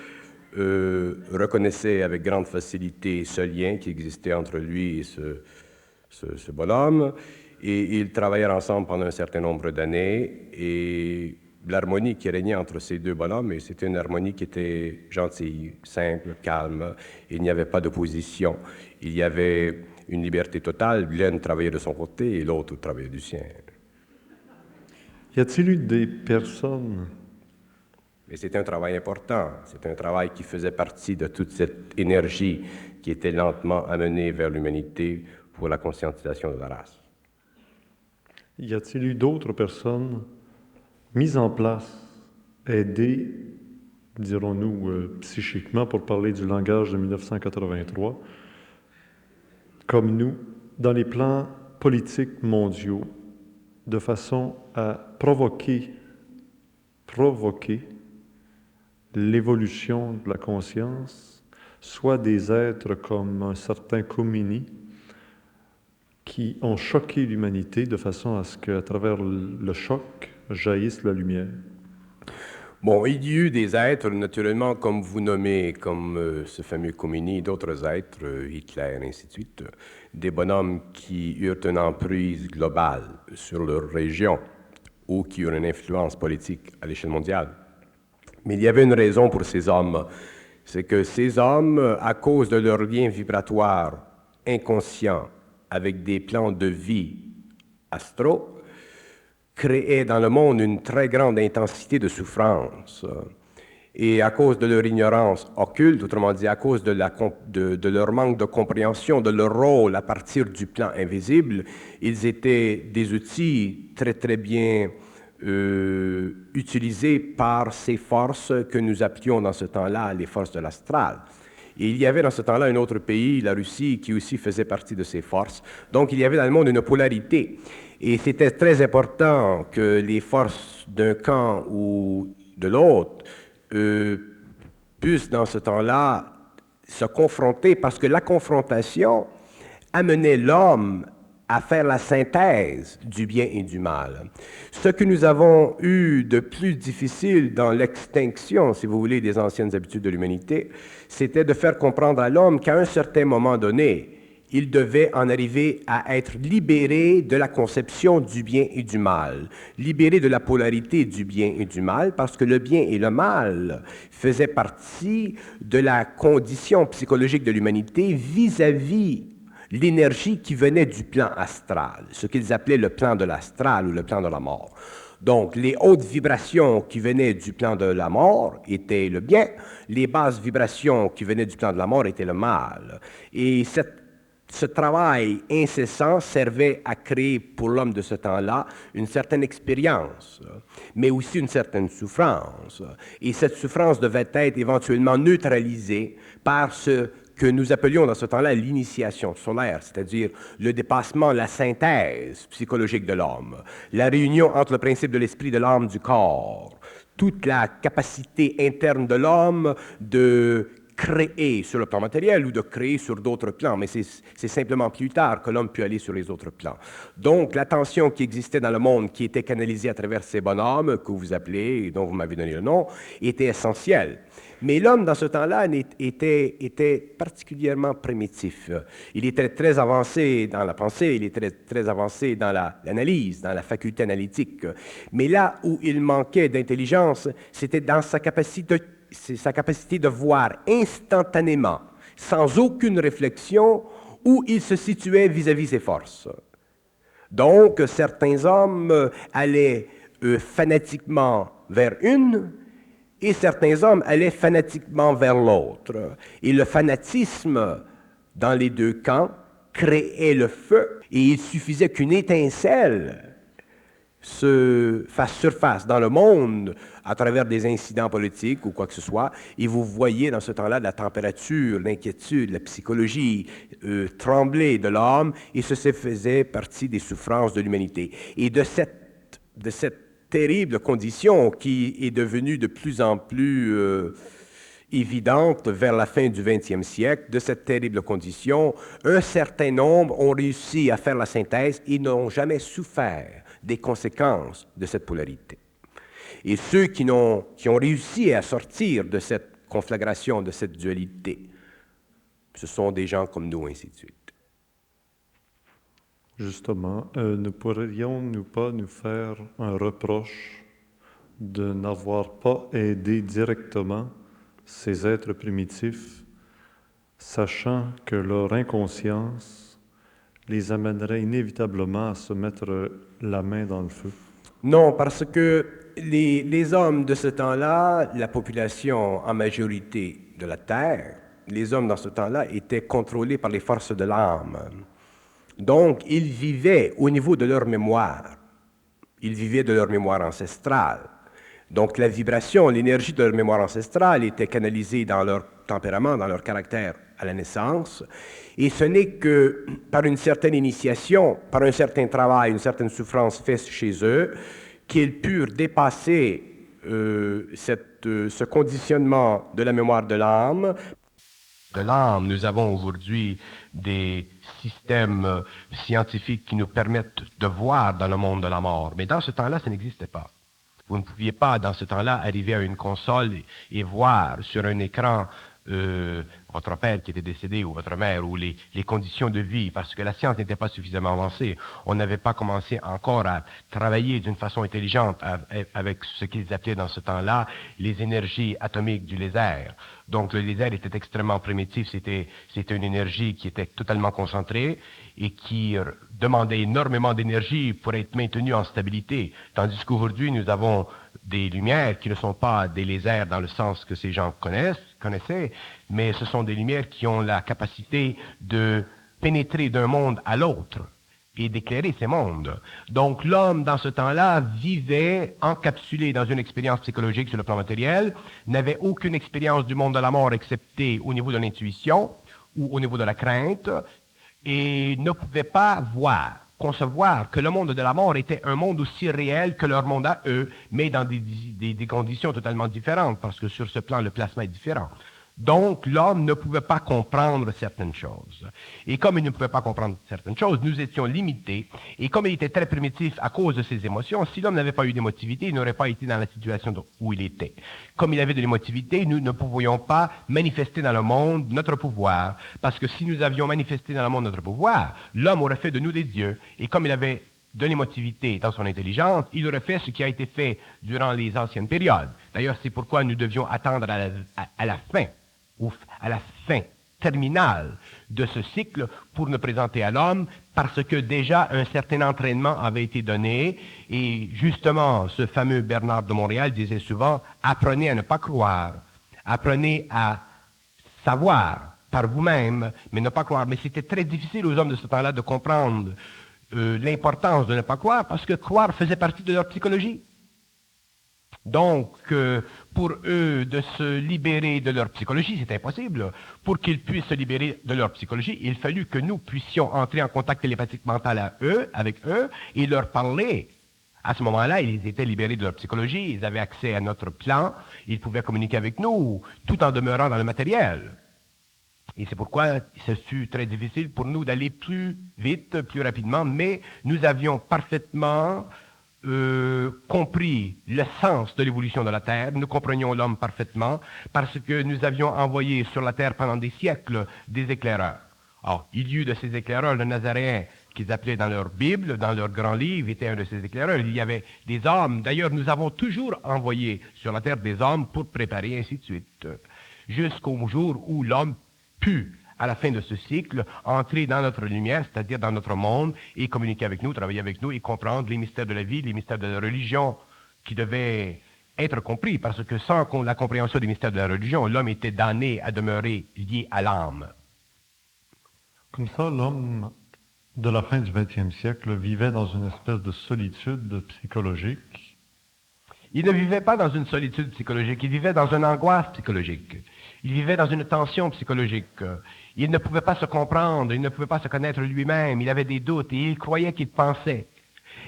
reconnaissait avec grande facilité ce lien qui existait entre lui et ce bonhomme, et ils travaillèrent ensemble pendant un certain nombre d'années, et l'harmonie qui régnait entre ces deux bonhommes, et c'était une harmonie qui était gentille, simple, calme, il n'y avait pas d'opposition, il y avait une liberté totale. Glenn travaillait de son côté et l'autre travaillait du sien. Y a-t-il eu des personnes? Et c'était un travail important, c'était un travail qui faisait partie de toute cette énergie qui était lentement amenée vers l'humanité pour la conscientisation de la race. Y a-t-il eu d'autres personnes mises en place, aidées, dirons-nous, psychiquement, pour parler du langage de 1983, comme nous, dans les plans politiques mondiaux, de façon à provoquer l'évolution de la conscience, soit des êtres comme un certain Khomeini qui ont choqué l'humanité de façon à ce qu'à travers le choc jaillisse la lumière. Bon, il y eut des êtres, naturellement, comme vous nommez, comme ce fameux Khomeini, d'autres êtres, Hitler, ainsi de suite, des bonhommes qui eurent une emprise globale sur leur région ou qui eurent une influence politique à l'échelle mondiale. Mais il y avait une raison pour ces hommes, c'est que ces hommes, à cause de leur lien vibratoire inconscient avec des plans de vie astraux, créaient dans le monde une très grande intensité de souffrance. Et à cause de leur ignorance occulte, autrement dit, à cause de leur manque de compréhension de leur rôle à partir du plan invisible, ils étaient des outils très, très bien utilisés par ces forces que nous appelions dans ce temps-là les forces de l'astral. Et il y avait dans ce temps-là un autre pays, la Russie, qui aussi faisait partie de ces forces. Donc il y avait dans le monde une polarité. Et c'était très important que les forces d'un camp ou de l'autre puissent dans ce temps-là se confronter, parce que la confrontation amenait l'homme à faire la synthèse du bien et du mal. Ce que nous avons eu de plus difficile dans l'extinction, si vous voulez, des anciennes habitudes de l'humanité, c'était de faire comprendre à l'homme qu'à un certain moment donné, il devait en arriver à être libéré de la conception du bien et du mal, libéré de la polarité du bien et du mal, parce que le bien et le mal faisaient partie de la condition psychologique de l'humanité vis-à-vis l'énergie qui venait du plan astral, ce qu'ils appelaient le plan de l'astral ou le plan de la mort. Donc, les hautes vibrations qui venaient du plan de la mort étaient le bien, les basses vibrations qui venaient du plan de la mort étaient le mal. Et ce travail incessant servait à créer pour l'homme de ce temps-là une certaine expérience, mais aussi une certaine souffrance. Et cette souffrance devait être éventuellement neutralisée par ce que nous appelions dans ce temps-là l'initiation solaire, c'est-à-dire le dépassement, la synthèse psychologique de l'homme, la réunion entre le principe de l'esprit, de l'âme, du corps, toute la capacité interne de l'homme de créer sur le plan matériel ou de créer sur d'autres plans, mais c'est simplement plus tard que l'homme peut aller sur les autres plans. Donc, l'attention qui existait dans le monde, qui était canalisée à travers ces bonhommes que vous appelez, et dont vous m'avez donné le nom, était essentielle. Mais l'homme, dans ce temps-là, était particulièrement primitif. Il était très avancé dans la pensée, il était très avancé dans l'analyse, dans la faculté analytique. Mais là où il manquait d'intelligence, c'était dans sa capacité de voir instantanément, sans aucune réflexion, où il se situait vis-à-vis ses forces. Donc, certains hommes allaient fanatiquement vers une, et certains hommes allaient fanatiquement vers l'autre. Et le fanatisme, dans les deux camps, créait le feu, et il suffisait qu'une étincelle se fasse surface dans le monde à travers des incidents politiques ou quoi que ce soit, et vous voyez dans ce temps-là la température, l'inquiétude, la psychologie trembler de l'homme, et ceci faisait partie des souffrances de l'humanité. Et de cette terrible condition qui est devenue de plus en plus évidente vers la fin du 20e siècle, de cette terrible condition, un certain nombre ont réussi à faire la synthèse et n'ont jamais souffert des conséquences de cette polarité. Et ceux qui ont réussi à sortir de cette conflagration, de cette dualité, ce sont des gens comme nous, ainsi de suite. Justement, ne pourrions-nous pas nous faire un reproche de n'avoir pas aidé directement ces êtres primitifs, sachant que leur inconscience les amènerait inévitablement à se mettre la main dans le feu? Non, parce que les hommes de ce temps-là, la population en majorité de la Terre, les hommes dans ce temps-là étaient contrôlés par les forces de l'âme. Donc, ils vivaient au niveau de leur mémoire. Ils vivaient de leur mémoire ancestrale. Donc, la vibration, l'énergie de leur mémoire ancestrale était canalisée dans leur tempérament, dans leur caractère à la naissance. Et ce n'est que par une certaine initiation, par un certain travail, une certaine souffrance faite chez eux, qu'ils purent dépasser ce conditionnement de la mémoire de l'âme. De l'âme, nous avons aujourd'hui des systèmes scientifiques qui nous permettent de voir dans le monde de la mort. Mais dans ce temps-là, ça n'existait pas. Vous ne pouviez pas, dans ce temps-là, arriver à une console et voir sur un écran votre père qui était décédé ou votre mère ou les conditions de vie, parce que la science n'était pas suffisamment avancée. On n'avait pas commencé encore à travailler d'une façon intelligente avec ce qu'ils appelaient dans ce temps-là les énergies atomiques du laser. Donc le laser était extrêmement primitif, c'était une énergie qui était totalement concentrée et qui demandait énormément d'énergie pour être maintenue en stabilité. Tandis qu'aujourd'hui, nous avons des lumières qui ne sont pas des lasers dans le sens que ces gens connaissaient, mais ce sont des lumières qui ont la capacité de pénétrer d'un monde à l'autre et d'éclairer ces mondes. Donc l'homme, dans ce temps-là, vivait encapsulé dans une expérience psychologique sur le plan matériel, n'avait aucune expérience du monde de la mort excepté au niveau de l'intuition ou au niveau de la crainte, et ne pouvait pas concevoir que le monde de la mort était un monde aussi réel que leur monde à eux, mais dans des conditions totalement différentes, parce que sur ce plan, le plasma est différent. Donc, l'homme ne pouvait pas comprendre certaines choses. Et comme il ne pouvait pas comprendre certaines choses, nous étions limités. Et comme il était très primitif à cause de ses émotions, si l'homme n'avait pas eu d'émotivité, il n'aurait pas été dans la situation où il était. Comme il avait de l'émotivité, nous ne pouvions pas manifester dans le monde notre pouvoir. Parce que si nous avions manifesté dans le monde notre pouvoir, l'homme aurait fait de nous des dieux. Et comme il avait de l'émotivité dans son intelligence, il aurait fait ce qui a été fait durant les anciennes périodes. D'ailleurs, c'est pourquoi nous devions attendre à la fin, à la fin terminale de ce cycle pour nous présenter à l'homme, parce que déjà un certain entraînement avait été donné, et justement, ce fameux Bernard de Montréal disait souvent, apprenez à ne pas croire, apprenez à savoir par vous-même, mais ne pas croire. Mais c'était très difficile aux hommes de ce temps-là de comprendre l'importance de ne pas croire, parce que croire faisait partie de leur psychologie. Donc, pour eux, de se libérer de leur psychologie, c'est impossible. Pour qu'ils puissent se libérer de leur psychologie, il fallut que nous puissions entrer en contact télépathique mental avec eux, et leur parler. À ce moment-là, ils étaient libérés de leur psychologie, ils avaient accès à notre plan, ils pouvaient communiquer avec nous, tout en demeurant dans le matériel. Et c'est pourquoi ce fut très difficile pour nous d'aller plus vite, plus rapidement, mais nous avions parfaitement compris le sens de l'évolution de la Terre, nous comprenions l'homme parfaitement, parce que nous avions envoyé sur la Terre pendant des siècles des éclaireurs. Alors, il y eut de ces éclaireurs, le Nazaréen, qu'ils appelaient dans leur Bible, dans leur grand livre, était un de ces éclaireurs. Il y avait des hommes. D'ailleurs, nous avons toujours envoyé sur la Terre des hommes pour préparer, ainsi de suite, jusqu'au jour où l'homme put, à la fin de ce cycle, entrer dans notre lumière, c'est-à-dire dans notre monde, et communiquer avec nous, travailler avec nous, et comprendre les mystères de la vie, les mystères de la religion, qui devaient être compris, parce que sans la compréhension des mystères de la religion, l'homme était damné à demeurer lié à l'âme. Comme ça, l'homme de la fin du 20e siècle vivait dans une espèce de solitude psychologique. Il ne vivait pas dans une solitude psychologique, il vivait dans une angoisse psychologique. Il vivait dans une tension psychologique. Il ne pouvait pas se comprendre, il ne pouvait pas se connaître lui-même, il avait des doutes et il croyait qu'il pensait.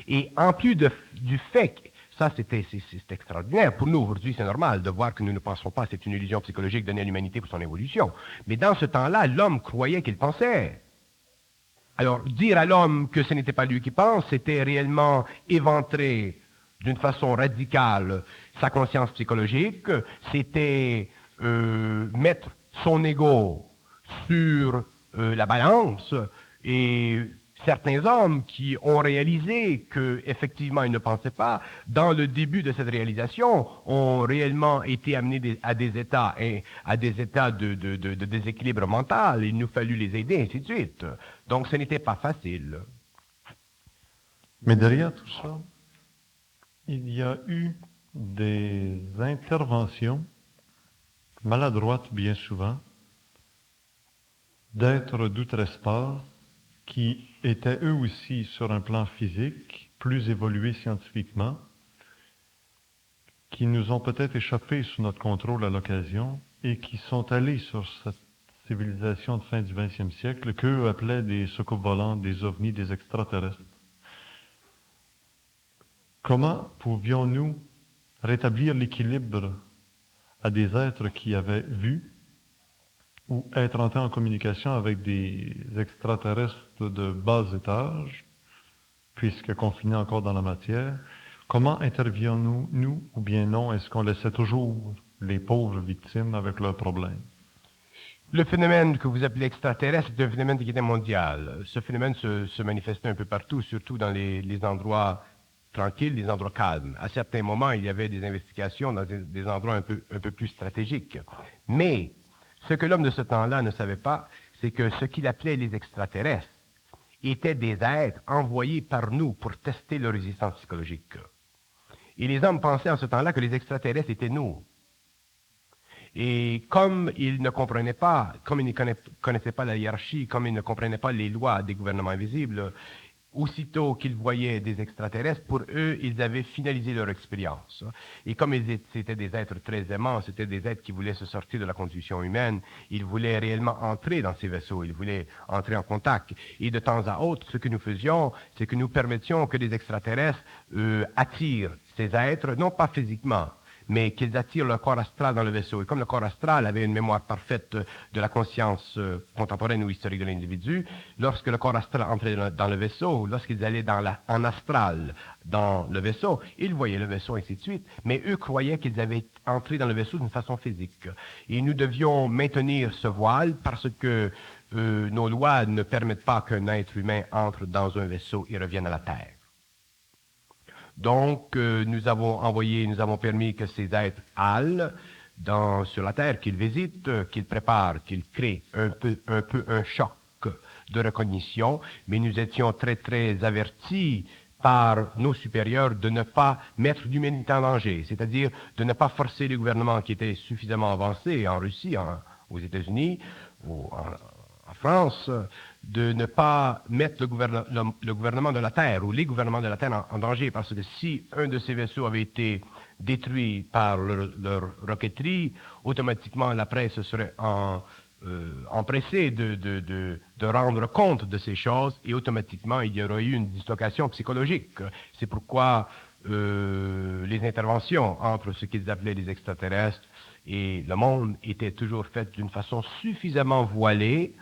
Et en plus du fait, ça c'est extraordinaire, pour nous aujourd'hui c'est normal de voir que nous ne pensons pas, c'est une illusion psychologique donnée à l'humanité pour son évolution. Mais dans ce temps-là, l'homme croyait qu'il pensait. Alors dire à l'homme que ce n'était pas lui qui pense, c'était réellement éventrer d'une façon radicale sa conscience psychologique, c'était mettre son ego sur la balance, et certains hommes qui ont réalisé qu'effectivement ils ne pensaient pas, dans le début de cette réalisation, ont réellement été amenés à des états de déséquilibre mental. Il nous fallut les aider, ainsi de suite. Donc ce n'était pas facile. Mais derrière tout ça, il y a eu des interventions maladroites bien souvent d'êtres d'outre-espace qui étaient eux aussi sur un plan physique, plus évolués scientifiquement, qui nous ont peut-être échappé sous notre contrôle à l'occasion et qui sont allés sur cette civilisation de fin du 20e siècle qu'eux appelaient des soucoupes volantes, des ovnis, des extraterrestres. Comment pouvions-nous rétablir l'équilibre à des êtres qui avaient vu ou être entrés en communication avec des extraterrestres de bas étage, puisque confinés encore dans la matière. Comment intervenions-nous, nous, ou bien non? Est-ce qu'on laissait toujours les pauvres victimes avec leurs problèmes? Le phénomène que vous appelez extraterrestre est un phénomène qui était mondial. Ce phénomène se manifestait un peu partout, surtout dans les endroits tranquilles, les endroits calmes. À certains moments, il y avait des investigations dans des endroits un peu plus stratégiques. Mais ce que l'homme de ce temps-là ne savait pas, c'est que ce qu'il appelait les extraterrestres étaient des êtres envoyés par nous pour tester leur résistance psychologique. Et les hommes pensaient en ce temps-là que les extraterrestres étaient nous. Et comme ils ne comprenaient pas, comme ils ne connaissaient pas la hiérarchie, comme ils ne comprenaient pas les lois des gouvernements invisibles, aussitôt qu'ils voyaient des extraterrestres, pour eux, ils avaient finalisé leur expérience. Et comme c'était des êtres très aimants, c'était des êtres qui voulaient se sortir de la condition humaine, ils voulaient réellement entrer dans ces vaisseaux, ils voulaient entrer en contact. Et de temps à autre, ce que nous faisions, c'est que nous permettions que les extraterrestres attirent ces êtres, non pas physiquement, mais qu'ils attirent le corps astral dans le vaisseau. Et comme le corps astral avait une mémoire parfaite de la conscience contemporaine ou historique de l'individu, lorsque le corps astral entrait dans le vaisseau, lorsqu'ils allaient en astral dans le vaisseau, ils voyaient le vaisseau, ainsi de suite, mais eux croyaient qu'ils avaient entré dans le vaisseau d'une façon physique. Et nous devions maintenir ce voile parce que nos lois ne permettent pas qu'un être humain entre dans un vaisseau et revienne à la Terre. Donc, nous avons permis que ces êtres allent sur la Terre, qu'ils visitent, qu'ils préparent, qu'ils créent un peu un choc de recognition, mais nous étions très, très avertis par nos supérieurs de ne pas mettre l'humanité en danger, c'est-à-dire de ne pas forcer les gouvernements qui étaient suffisamment avancés en Russie, aux États-Unis, ou en France, de ne pas mettre le gouvernement de la Terre ou les gouvernements de la Terre en danger, parce que si un de ces vaisseaux avait été détruit par leur roquetterie, automatiquement la presse serait empressée de rendre compte de ces choses et automatiquement il y aurait eu une dislocation psychologique. C'est pourquoi les interventions entre ce qu'ils appelaient les extraterrestres et le monde étaient toujours faites d'une façon suffisamment voilée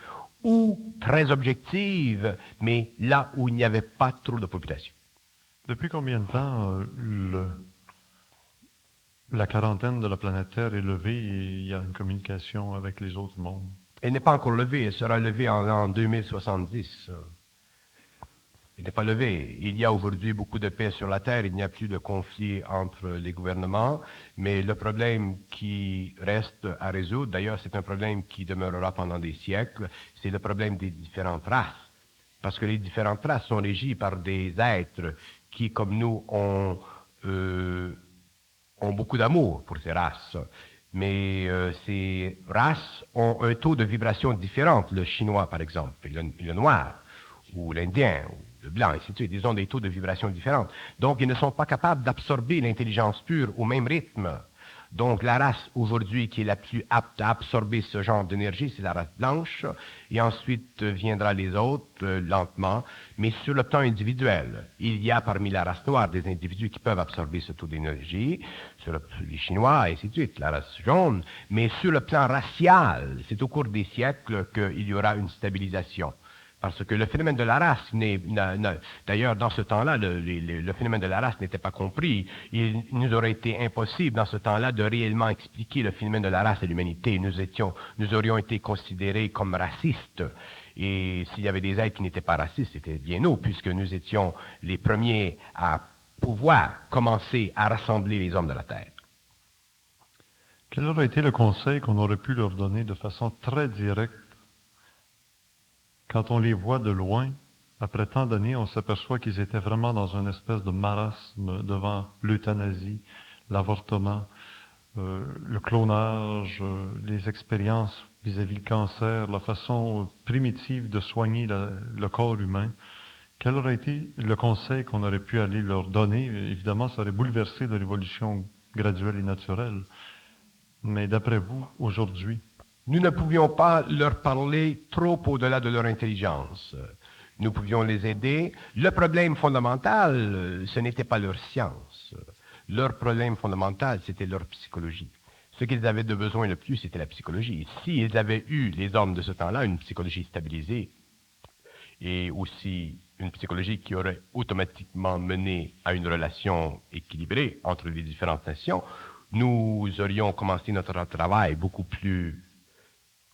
ou très objective, mais là où il n'y avait pas trop de population. Depuis combien de temps la quarantaine de la planète Terre est levée et il y a une communication avec les autres mondes? Elle n'est pas encore levée, elle sera levée en 2070. Elle n'est pas levée. Il y a aujourd'hui beaucoup de paix sur la Terre, il n'y a plus de conflit entre les gouvernements, mais le problème qui reste à résoudre, d'ailleurs c'est un problème qui demeurera pendant des siècles, c'est le problème des différentes races. Parce que les différentes races sont régies par des êtres qui, comme nous, ont beaucoup d'amour pour ces races. Mais ces races ont un taux de vibration différent. Le chinois, par exemple, et le noir, ou l'indien, ou le blanc, ainsi de suite. Ils ont des taux de vibration différents. Donc, ils ne sont pas capables d'absorber l'intelligence pure au même rythme. Donc, la race aujourd'hui qui est la plus apte à absorber ce genre d'énergie, c'est la race blanche. Et ensuite viendra les autres, lentement. Mais sur le plan individuel, il y a parmi la race noire des individus qui peuvent absorber ce taux d'énergie. Sur les Chinois, ainsi de suite, la race jaune. Mais sur le plan racial, c'est au cours des siècles qu'il y aura une stabilisation. Parce que le phénomène de la race, d'ailleurs, dans ce temps-là, le phénomène de la race n'était pas compris. Il nous aurait été impossible, dans ce temps-là, de réellement expliquer le phénomène de la race à l'humanité. Nous aurions été considérés comme racistes. Et s'il y avait des êtres qui n'étaient pas racistes, c'était bien nous, puisque nous étions les premiers à pouvoir commencer à rassembler les hommes de la Terre. Quel aurait été le conseil qu'on aurait pu leur donner de façon très directe? Quand on les voit de loin, après tant d'années, on s'aperçoit qu'ils étaient vraiment dans une espèce de marasme devant l'euthanasie, l'avortement, le clonage, les expériences vis-à-vis le cancer, la façon primitive de soigner le corps humain. Quel aurait été le conseil qu'on aurait pu aller leur donner? Évidemment, ça aurait bouleversé de l'évolution graduelle et naturelle. Mais d'après vous, aujourd'hui, nous ne pouvions pas leur parler trop au-delà de leur intelligence. Nous pouvions les aider. Le problème fondamental, ce n'était pas leur science. Leur problème fondamental, c'était leur psychologie. Ce qu'ils avaient de besoin le plus, c'était la psychologie. S'ils avaient eu, les hommes de ce temps-là, une psychologie stabilisée et aussi une psychologie qui aurait automatiquement mené à une relation équilibrée entre les différentes nations, nous aurions commencé notre travail beaucoup plus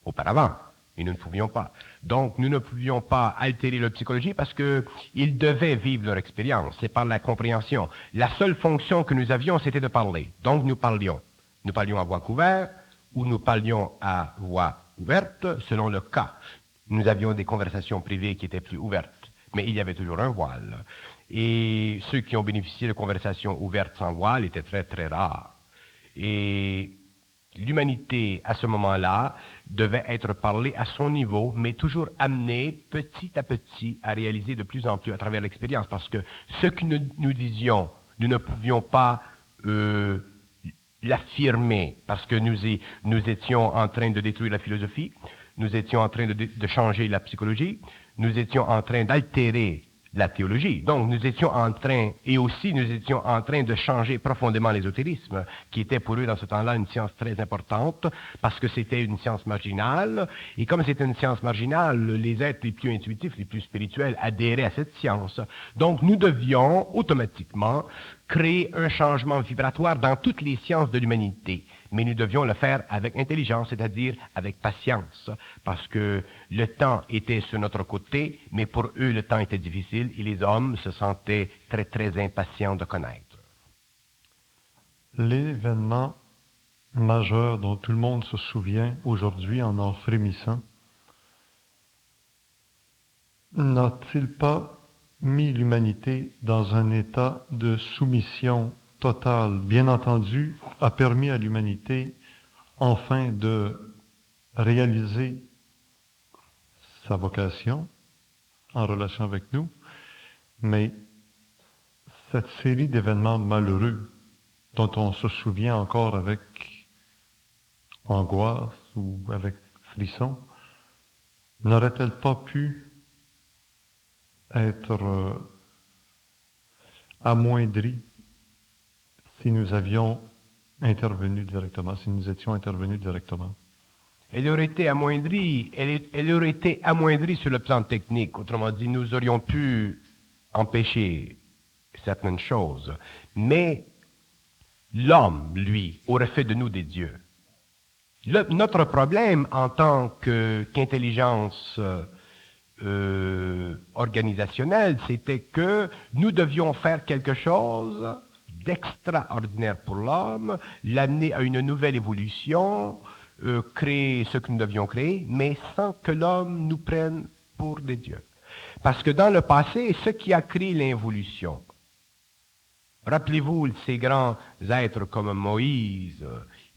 auparavant. Et nous ne pouvions pas. Donc, nous ne pouvions pas altérer leur psychologie parce qu'ils devaient vivre leur expérience. C'est par la compréhension. La seule fonction que nous avions, c'était de parler. Donc, nous parlions. Nous parlions à voix couverte ou nous parlions à voix ouverte, selon le cas. Nous avions des conversations privées qui étaient plus ouvertes, mais il y avait toujours un voile. Et ceux qui ont bénéficié de conversations ouvertes sans voile étaient très, très rares. Et l'humanité, à ce moment-là, devait être parlée à son niveau, mais toujours amenée petit à petit à réaliser de plus en plus à travers l'expérience, parce que ce que nous disions, nous ne pouvions pas l'affirmer, parce que nous étions en train de détruire la philosophie, nous étions en train de changer la psychologie, nous étions en train d'altérer la théologie. Donc, nous étions en train de changer profondément l'ésotérisme, qui était pour eux dans ce temps-là une science très importante, parce que c'était une science marginale. Et comme c'était une science marginale, les êtres les plus intuitifs, les plus spirituels adhéraient à cette science. Donc, nous devions automatiquement créer un changement vibratoire dans toutes les sciences de l'humanité. Mais nous devions le faire avec intelligence, c'est-à-dire avec patience, parce que le temps était sur notre côté, mais pour eux, le temps était difficile et les hommes se sentaient très, très impatients de connaître. L'événement majeur dont tout le monde se souvient aujourd'hui en frémissant, n'a-t-il pas mis l'humanité dans un état de soumission totale? Bien entendu, a permis à l'humanité enfin de réaliser sa vocation en relation avec nous, mais cette série d'événements malheureux dont on se souvient encore avec angoisse ou avec frisson, n'aurait-elle pas pu être amoindrie si nous avions intervenu directement, si nous étions intervenus directement? Elle aurait été amoindrie, elle aurait été amoindrie sur le plan technique. Autrement dit, nous aurions pu empêcher certaines choses. Mais l'homme, lui, aurait fait de nous des dieux. Notre problème en tant qu'intelligence organisationnelle, c'était que nous devions faire quelque chose d'extraordinaire pour l'homme, l'amener à une nouvelle évolution, créer ce que nous devions créer, mais sans que l'homme nous prenne pour des dieux. Parce que dans le passé, ce qui a créé l'involution, rappelez-vous ces grands êtres comme Moïse,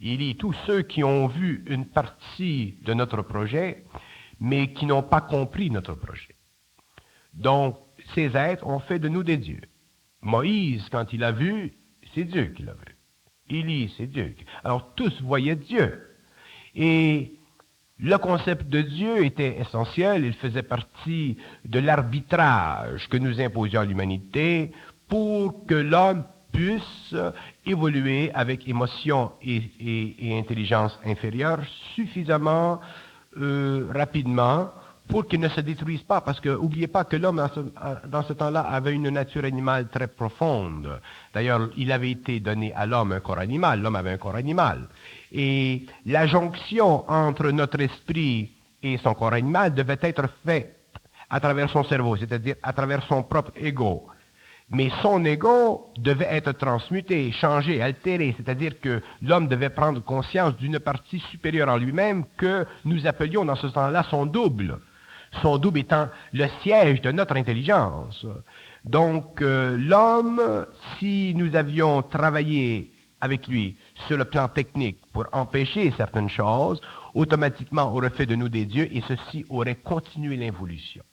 Élie, tous ceux qui ont vu une partie de notre projet, mais qui n'ont pas compris notre projet. Donc, ces êtres ont fait de nous des dieux. Moïse, quand il a vu, c'est Dieu qui l'a vu. Élie, c'est Dieu. Alors, tous voyaient Dieu. Et le concept de Dieu était essentiel, il faisait partie de l'arbitrage que nous imposions à l'humanité pour que l'homme puisse évoluer avec émotion et intelligence inférieure suffisamment rapidement pour qu'il ne se détruise pas, parce que n'oubliez pas que l'homme dans ce temps-là avait une nature animale très profonde. D'ailleurs, il avait été donné à l'homme un corps animal, l'homme avait un corps animal. Et la jonction entre notre esprit et son corps animal devait être faite à travers son cerveau, c'est-à-dire à travers son propre ego. Mais son ego devait être transmuté, changé, altéré, c'est-à-dire que l'homme devait prendre conscience d'une partie supérieure en lui-même que nous appelions dans ce temps-là son double. Son double étant le siège de notre intelligence. Donc, l'homme, si nous avions travaillé avec lui sur le plan technique pour empêcher certaines choses, automatiquement aurait fait de nous des dieux et ceci aurait continué l'involution.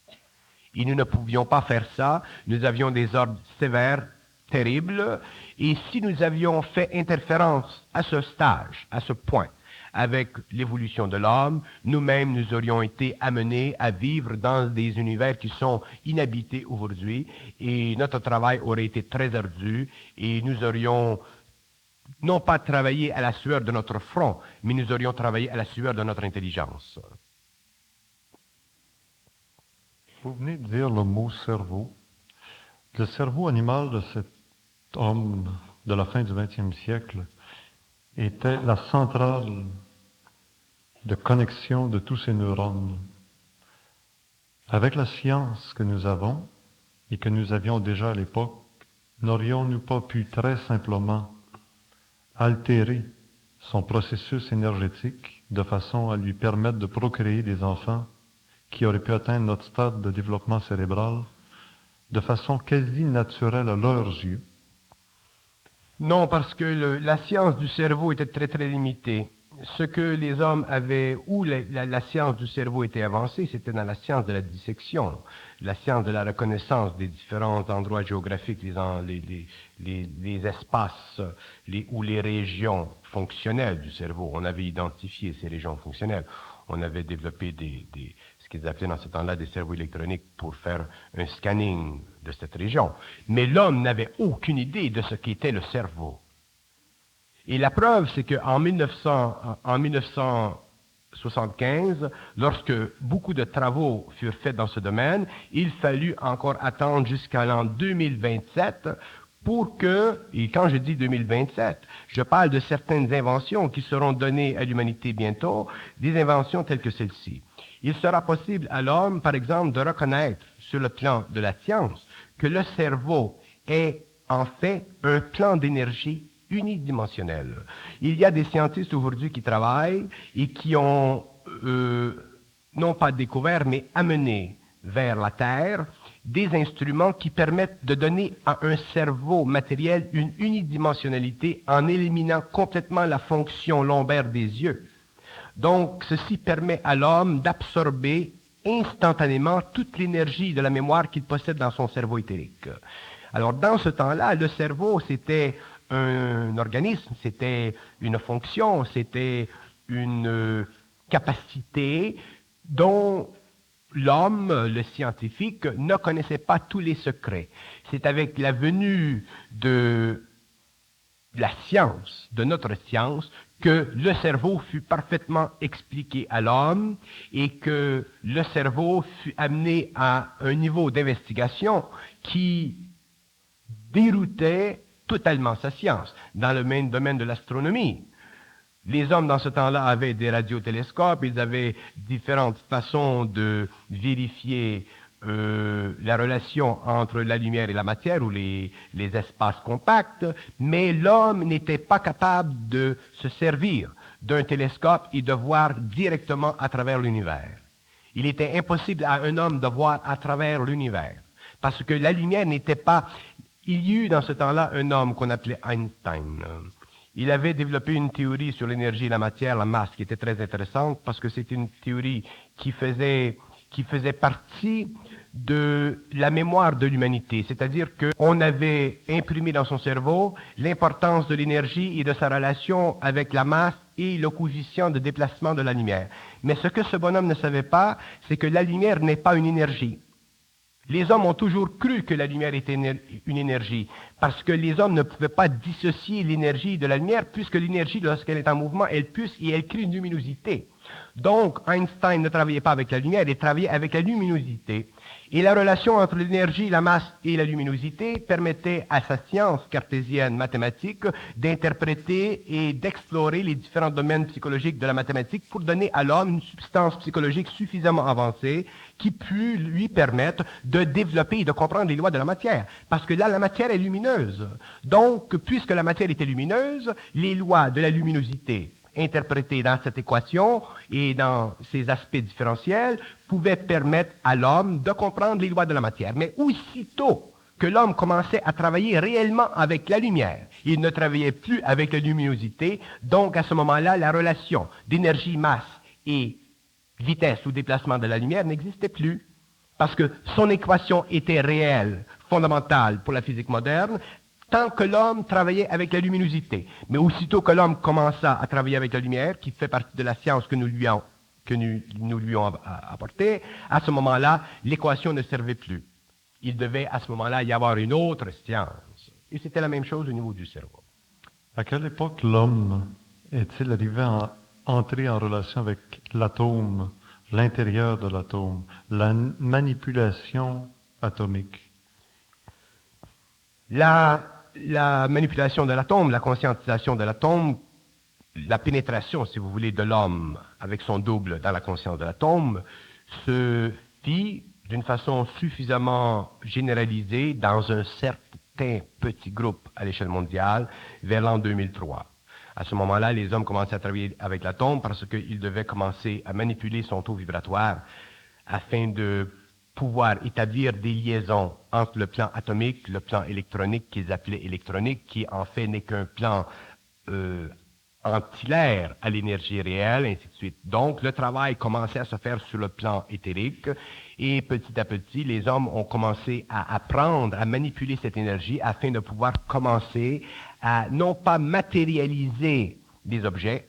Et nous ne pouvions pas faire ça, nous avions des ordres sévères, terribles, et si nous avions fait interférence à ce stage, à ce point, avec l'évolution de l'homme, nous-mêmes, nous aurions été amenés à vivre dans des univers qui sont inhabités aujourd'hui et notre travail aurait été très ardu et nous aurions non pas travaillé à la sueur de notre front, mais nous aurions travaillé à la sueur de notre intelligence. Vous venez de dire le mot cerveau. Le cerveau animal de cet homme de la fin du XXe siècle était la centrale de connexion de tous ces neurones. Avec la science que nous avons et que nous avions déjà à l'époque, n'aurions-nous pas pu très simplement altérer son processus énergétique de façon à lui permettre de procréer des enfants qui auraient pu atteindre notre stade de développement cérébral de façon quasi naturelle à leurs yeux? Non, parce que la science du cerveau était très, très limitée. Ce que les hommes avaient, où la science du cerveau était avancée, c'était dans la science de la dissection, la science de la reconnaissance des différents endroits géographiques, les espaces ou les régions fonctionnelles du cerveau. On avait identifié ces régions fonctionnelles. On avait développé ce qu'ils appelaient dans ce temps-là des cerveaux électroniques pour faire un scanning de cette région. Mais l'homme n'avait aucune idée de ce qu'était le cerveau. Et la preuve, c'est qu'en 1975, lorsque beaucoup de travaux furent faits dans ce domaine, il fallut encore attendre jusqu'à l'an 2027 pour que, et quand je dis 2027, je parle de certaines inventions qui seront données à l'humanité bientôt, des inventions telles que celle-ci. Il sera possible à l'homme, par exemple, de reconnaître sur le plan de la science que le cerveau est en fait un plan d'énergie unidimensionnel. Il y a des scientistes aujourd'hui qui travaillent et qui ont non pas découvert, mais amené vers la Terre des instruments qui permettent de donner à un cerveau matériel une unidimensionnalité en éliminant complètement la fonction lombaire des yeux. Donc, ceci permet à l'homme d'absorber instantanément toute l'énergie de la mémoire qu'il possède dans son cerveau éthérique. Alors, dans ce temps-là, le cerveau, c'était un organisme, c'était une fonction, c'était une capacité dont l'homme, le scientifique, ne connaissait pas tous les secrets. C'est avec la venue de la science, de notre science, que le cerveau fut parfaitement expliqué à l'homme et que le cerveau fut amené à un niveau d'investigation qui déroutait totalement sa science. Dans le même domaine de l'astronomie, les hommes dans ce temps-là avaient des radiotélescopes, ils avaient différentes façons de vérifier la relation entre la lumière et la matière ou les espaces compacts, mais l'homme n'était pas capable de se servir d'un télescope et de voir directement à travers l'univers. Il était impossible à un homme de voir à travers l'univers, parce que la lumière n'était pas... Il y eut dans ce temps-là un homme qu'on appelait Einstein. Il avait développé une théorie sur l'énergie et la matière, la masse, qui était très intéressante, parce que c'était une théorie qui faisait partie de la mémoire de l'humanité, c'est-à-dire qu'on avait imprimé dans son cerveau l'importance de l'énergie et de sa relation avec la masse et le coefficient de déplacement de la lumière. Mais ce que ce bonhomme ne savait pas, c'est que la lumière n'est pas une énergie. Les hommes ont toujours cru que la lumière était une énergie, parce que les hommes ne pouvaient pas dissocier l'énergie de la lumière, puisque l'énergie, lorsqu'elle est en mouvement, elle pulse et elle crée une luminosité. Donc, Einstein ne travaillait pas avec la lumière, il travaillait avec la luminosité. Et la relation entre l'énergie, la masse et la luminosité permettait à sa science cartésienne mathématique d'interpréter et d'explorer les différents domaines psychologiques de la mathématique pour donner à l'homme une substance psychologique suffisamment avancée qui put lui permettre de développer et de comprendre les lois de la matière. Parce que là, la matière est lumineuse. Donc, puisque la matière était lumineuse, les lois de la luminosité interprétées dans cette équation et dans ses aspects différentiels pouvaient permettre à l'homme de comprendre les lois de la matière. Mais aussitôt que l'homme commençait à travailler réellement avec la lumière, il ne travaillait plus avec la luminosité, donc à ce moment-là, la relation d'énergie, masse et vitesse ou déplacement de la lumière n'existait plus, parce que son équation était réelle, fondamentale pour la physique moderne, tant que l'homme travaillait avec la luminosité. Mais aussitôt que l'homme commença à travailler avec la lumière, qui fait partie de la science que nous lui avons apportée, à ce moment-là, l'équation ne servait plus. Il devait à ce moment-là y avoir une autre science. Et c'était la même chose au niveau du cerveau. À quelle époque l'homme est-il entré en relation avec l'atome, l'intérieur de l'atome, la manipulation atomique? La manipulation de l'atome, la conscientisation de l'atome, la pénétration, si vous voulez, de l'homme avec son double dans la conscience de l'atome, se fit d'une façon suffisamment généralisée dans un certain petit groupe à l'échelle mondiale vers l'an 2003. À ce moment-là, les hommes commençaient à travailler avec l'atome parce qu'ils devaient commencer à manipuler son taux vibratoire afin de pouvoir établir des liaisons entre le plan atomique, le plan électronique qu'ils appelaient électronique, qui en fait n'est qu'un plan antillaire à l'énergie réelle, ainsi de suite. Donc, le travail commençait à se faire sur le plan éthérique et petit à petit, les hommes ont commencé à apprendre à manipuler cette énergie afin de pouvoir commencer à non pas matérialiser des objets,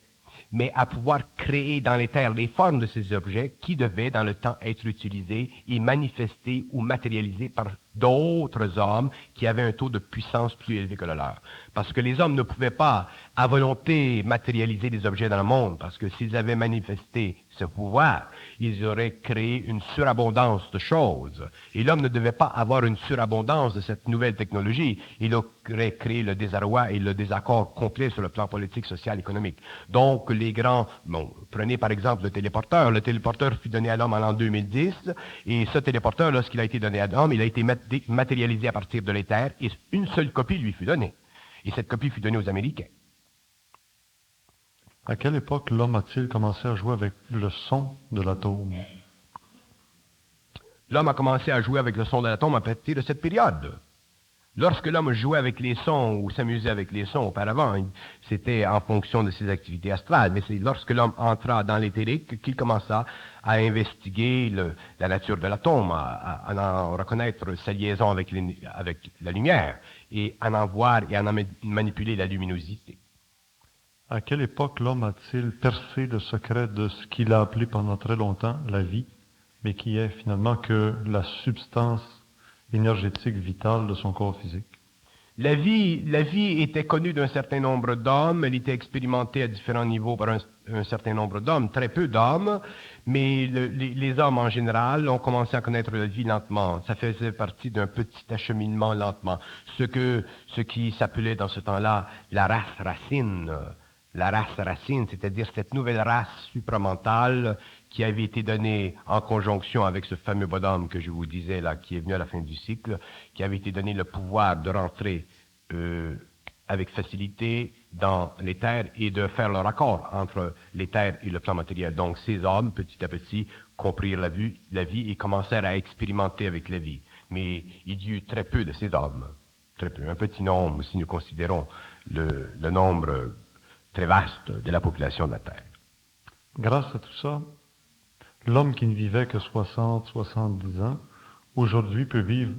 mais à pouvoir créer dans les terres les formes de ces objets qui devaient, dans le temps, être utilisés et manifestés ou matérialisés par d'autres hommes qui avaient un taux de puissance plus élevé que le leur. Parce que les hommes ne pouvaient pas, à volonté, matérialiser des objets dans le monde, parce que s'ils avaient manifesté ce pouvoir, ils auraient créé une surabondance de choses. Et l'homme ne devait pas avoir une surabondance de cette nouvelle technologie. Il aurait créé le désarroi et le désaccord complet sur le plan politique, social, économique. Donc, les grands... Bon, prenez par exemple le téléporteur. Le téléporteur fut donné à l'homme en l'an 2010, et ce téléporteur, lorsqu'il a été donné à l'homme, il a été matérialisé à partir de l'éther, et une seule copie lui fut donnée. Et cette copie fut donnée aux Américains. À quelle époque l'homme a-t-il commencé à jouer avec le son de l'atome? L'homme a commencé à jouer avec le son de l'atome à partir de cette période. Lorsque l'homme jouait avec les sons ou s'amusait avec les sons auparavant, c'était en fonction de ses activités astrales. Mais c'est lorsque l'homme entra dans l'éthérique qu'il commença à investiguer la nature de l'atome, à en reconnaître sa liaison avec la lumière, et à en voir et à en manipuler la luminosité. À quelle époque l'homme a-t-il percé le secret de ce qu'il a appelé pendant très longtemps la vie, mais qui est finalement que la substance énergétique vitale de son corps physique? La vie était connue d'un certain nombre d'hommes, elle était expérimentée à différents niveaux par un certain nombre d'hommes, très peu d'hommes, mais les hommes en général ont commencé à connaître la vie lentement. Ça faisait partie d'un petit acheminement lentement. Ce qui s'appelait dans ce temps-là la race racine. La race racine, c'est-à-dire cette nouvelle race supramentale qui avait été donnée en conjonction avec ce fameux bonhomme que je vous disais là, qui est venu à la fin du cycle, qui avait été donné le pouvoir de rentrer avec facilité dans l'éther et de faire le raccord entre l'éther et le plan matériel. Donc ces hommes, petit à petit, comprirent la vie et commencèrent à expérimenter avec la vie. Mais il y eut très peu de ces hommes, très peu, un petit nombre si nous considérons le nombre très vaste de la population de la Terre. Grâce à tout ça, l'homme qui ne vivait que 60, 70 ans, aujourd'hui peut vivre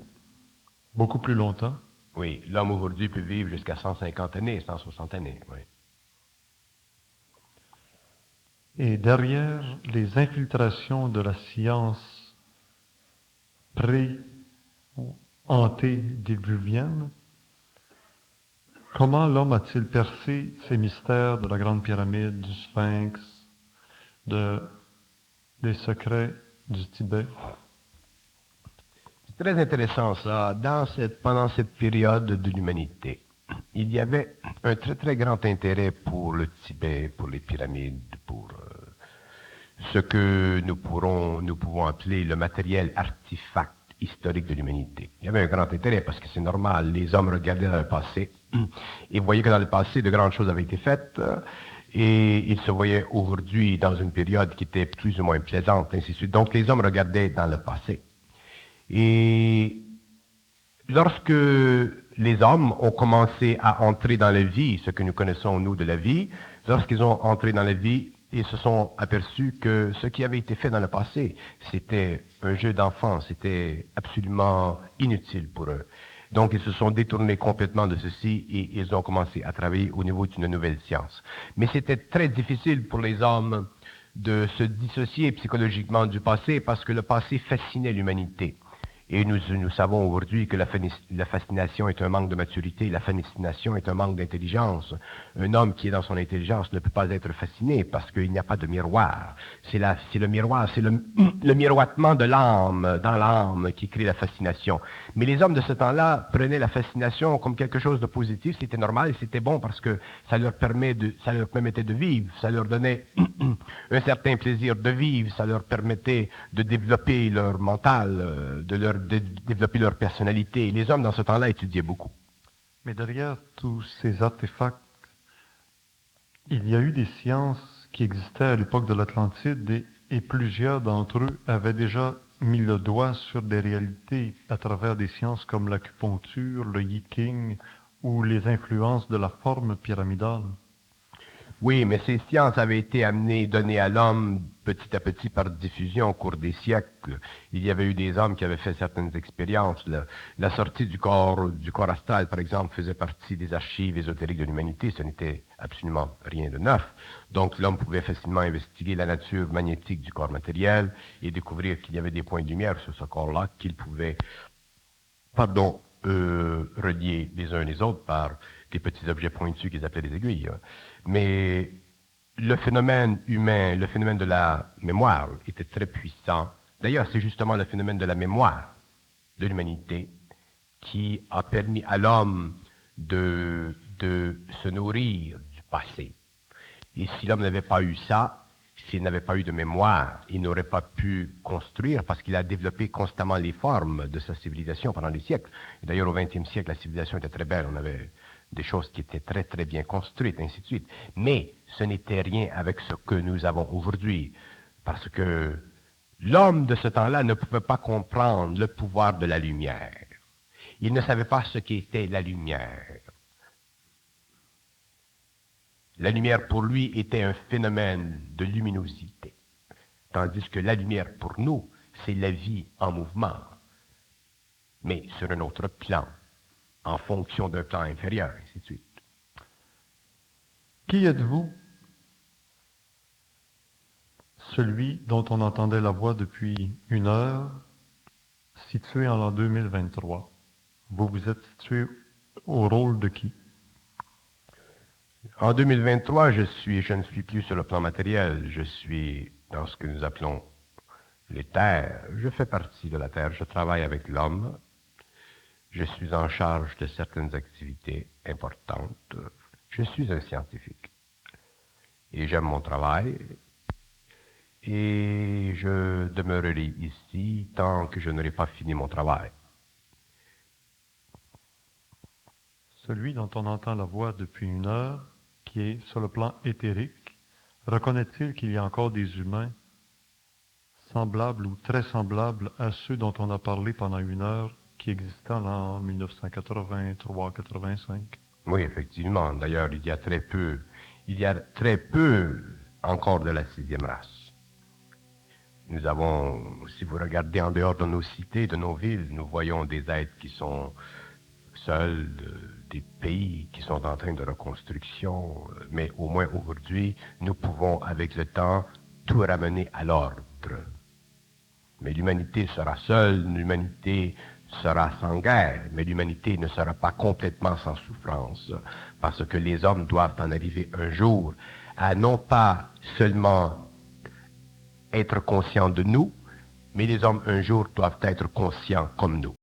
beaucoup plus longtemps. Oui, l'homme aujourd'hui peut vivre jusqu'à 150 années, 160 années, oui. Et derrière les infiltrations de la science pré-antédiluvienne, comment l'homme a-t-il percé ces mystères de la Grande Pyramide, du Sphinx, des secrets du Tibet? C'est très intéressant ça. Pendant cette période de l'humanité, il y avait un très très grand intérêt pour le Tibet, pour les pyramides, pour ce que nous pouvons appeler le matériel artefact historique de l'humanité. Il y avait un grand intérêt parce que c'est normal, les hommes regardaient dans le passé et voyaient que dans le passé, de grandes choses avaient été faites et ils se voyaient aujourd'hui dans une période qui était plus ou moins plaisante, ainsi de suite. Donc les hommes regardaient dans le passé. Et lorsque les hommes ont commencé à entrer dans la vie, ce que nous connaissons nous de la vie, lorsqu'ils ont entré dans la vie, ils se sont aperçus que ce qui avait été fait dans le passé, c'était un jeu d'enfant, c'était absolument inutile pour eux. Donc, ils se sont détournés complètement de ceci et ils ont commencé à travailler au niveau d'une nouvelle science. Mais c'était très difficile pour les hommes de se dissocier psychologiquement du passé parce que le passé fascinait l'humanité. Et nous savons aujourd'hui que la fascination est un manque de maturité, la fascination est un manque d'intelligence. Un homme qui est dans son intelligence ne peut pas être fasciné parce qu'il n'y a pas de miroir. C'est le miroir, c'est le miroitement de l'âme, dans l'âme, qui crée la fascination. Mais les hommes de ce temps-là prenaient la fascination comme quelque chose de positif, c'était normal, c'était bon parce que ça leur permettait de vivre, ça leur donnait un certain plaisir de vivre, ça leur permettait de développer leur mental, de développer leur personnalité. Les hommes, dans ce temps-là, étudiaient beaucoup. Mais derrière tous ces artefacts, il y a eu des sciences qui existaient à l'époque de l'Atlantide et plusieurs d'entre eux avaient déjà mis le doigt sur des réalités à travers des sciences comme l'acupuncture, le Yi-King ou les influences de la forme pyramidale. Oui, mais ces sciences avaient été données à l'homme petit à petit par diffusion au cours des siècles. Il y avait eu des hommes qui avaient fait certaines expériences. La sortie du corps astral, par exemple, faisait partie des archives ésotériques de l'humanité. Ce n'était absolument rien de neuf. Donc l'homme pouvait facilement investiguer la nature magnétique du corps matériel et découvrir qu'il y avait des points de lumière sur ce corps-là qu'il pouvait, relier les uns les autres par des petits objets pointus qu'ils appelaient des aiguilles. Mais le phénomène humain, le phénomène de la mémoire était très puissant. D'ailleurs, c'est justement le phénomène de la mémoire de l'humanité qui a permis à l'homme de se nourrir du passé. Et si l'homme n'avait pas eu ça, s'il n'avait pas eu de mémoire, il n'aurait pas pu construire parce qu'il a développé constamment les formes de sa civilisation pendant des siècles. Et d'ailleurs, au XXe siècle, la civilisation était très belle. On avait des choses qui étaient très, très bien construites, ainsi de suite. Mais ce n'était rien avec ce que nous avons aujourd'hui. Parce que l'homme de ce temps-là ne pouvait pas comprendre le pouvoir de la lumière. Il ne savait pas ce qu'était la lumière. La lumière, pour lui, était un phénomène de luminosité. Tandis que la lumière, pour nous, c'est la vie en mouvement. Mais sur un autre plan, en fonction d'un plan inférieur, ainsi de suite. Qui êtes-vous? Celui dont on entendait la voix depuis 1 heure, situé en l'an 2023. Vous vous êtes situé au rôle de qui? En 2023, je ne suis plus sur le plan matériel, je suis dans ce que nous appelons les terres. Je fais partie de la terre, je travaille avec l'homme, je suis en charge de certaines activités importantes, je suis un scientifique. Et j'aime mon travail, et je demeurerai ici tant que je n'aurai pas fini mon travail. Celui dont on entend la voix depuis 1 heure, qui est sur le plan éthérique, reconnaît-il qu'il y a encore des humains semblables ou très semblables à ceux dont on a parlé pendant 1 heure, qui existaient en 1983-85? Oui, effectivement. D'ailleurs, il y a très peu encore de la 6e race. Nous avons, si vous regardez en dehors de nos cités, de nos villes, nous voyons des êtres qui sont seuls, des pays qui sont en train de reconstruction, mais au moins aujourd'hui, nous pouvons, avec le temps, tout ramener à l'ordre. Mais l'humanité sera seule, l'humanité sera sans guerre, mais l'humanité ne sera pas complètement sans souffrance, parce que les hommes doivent en arriver un jour à non pas seulement être conscients de nous, mais les hommes un jour doivent être conscients comme nous.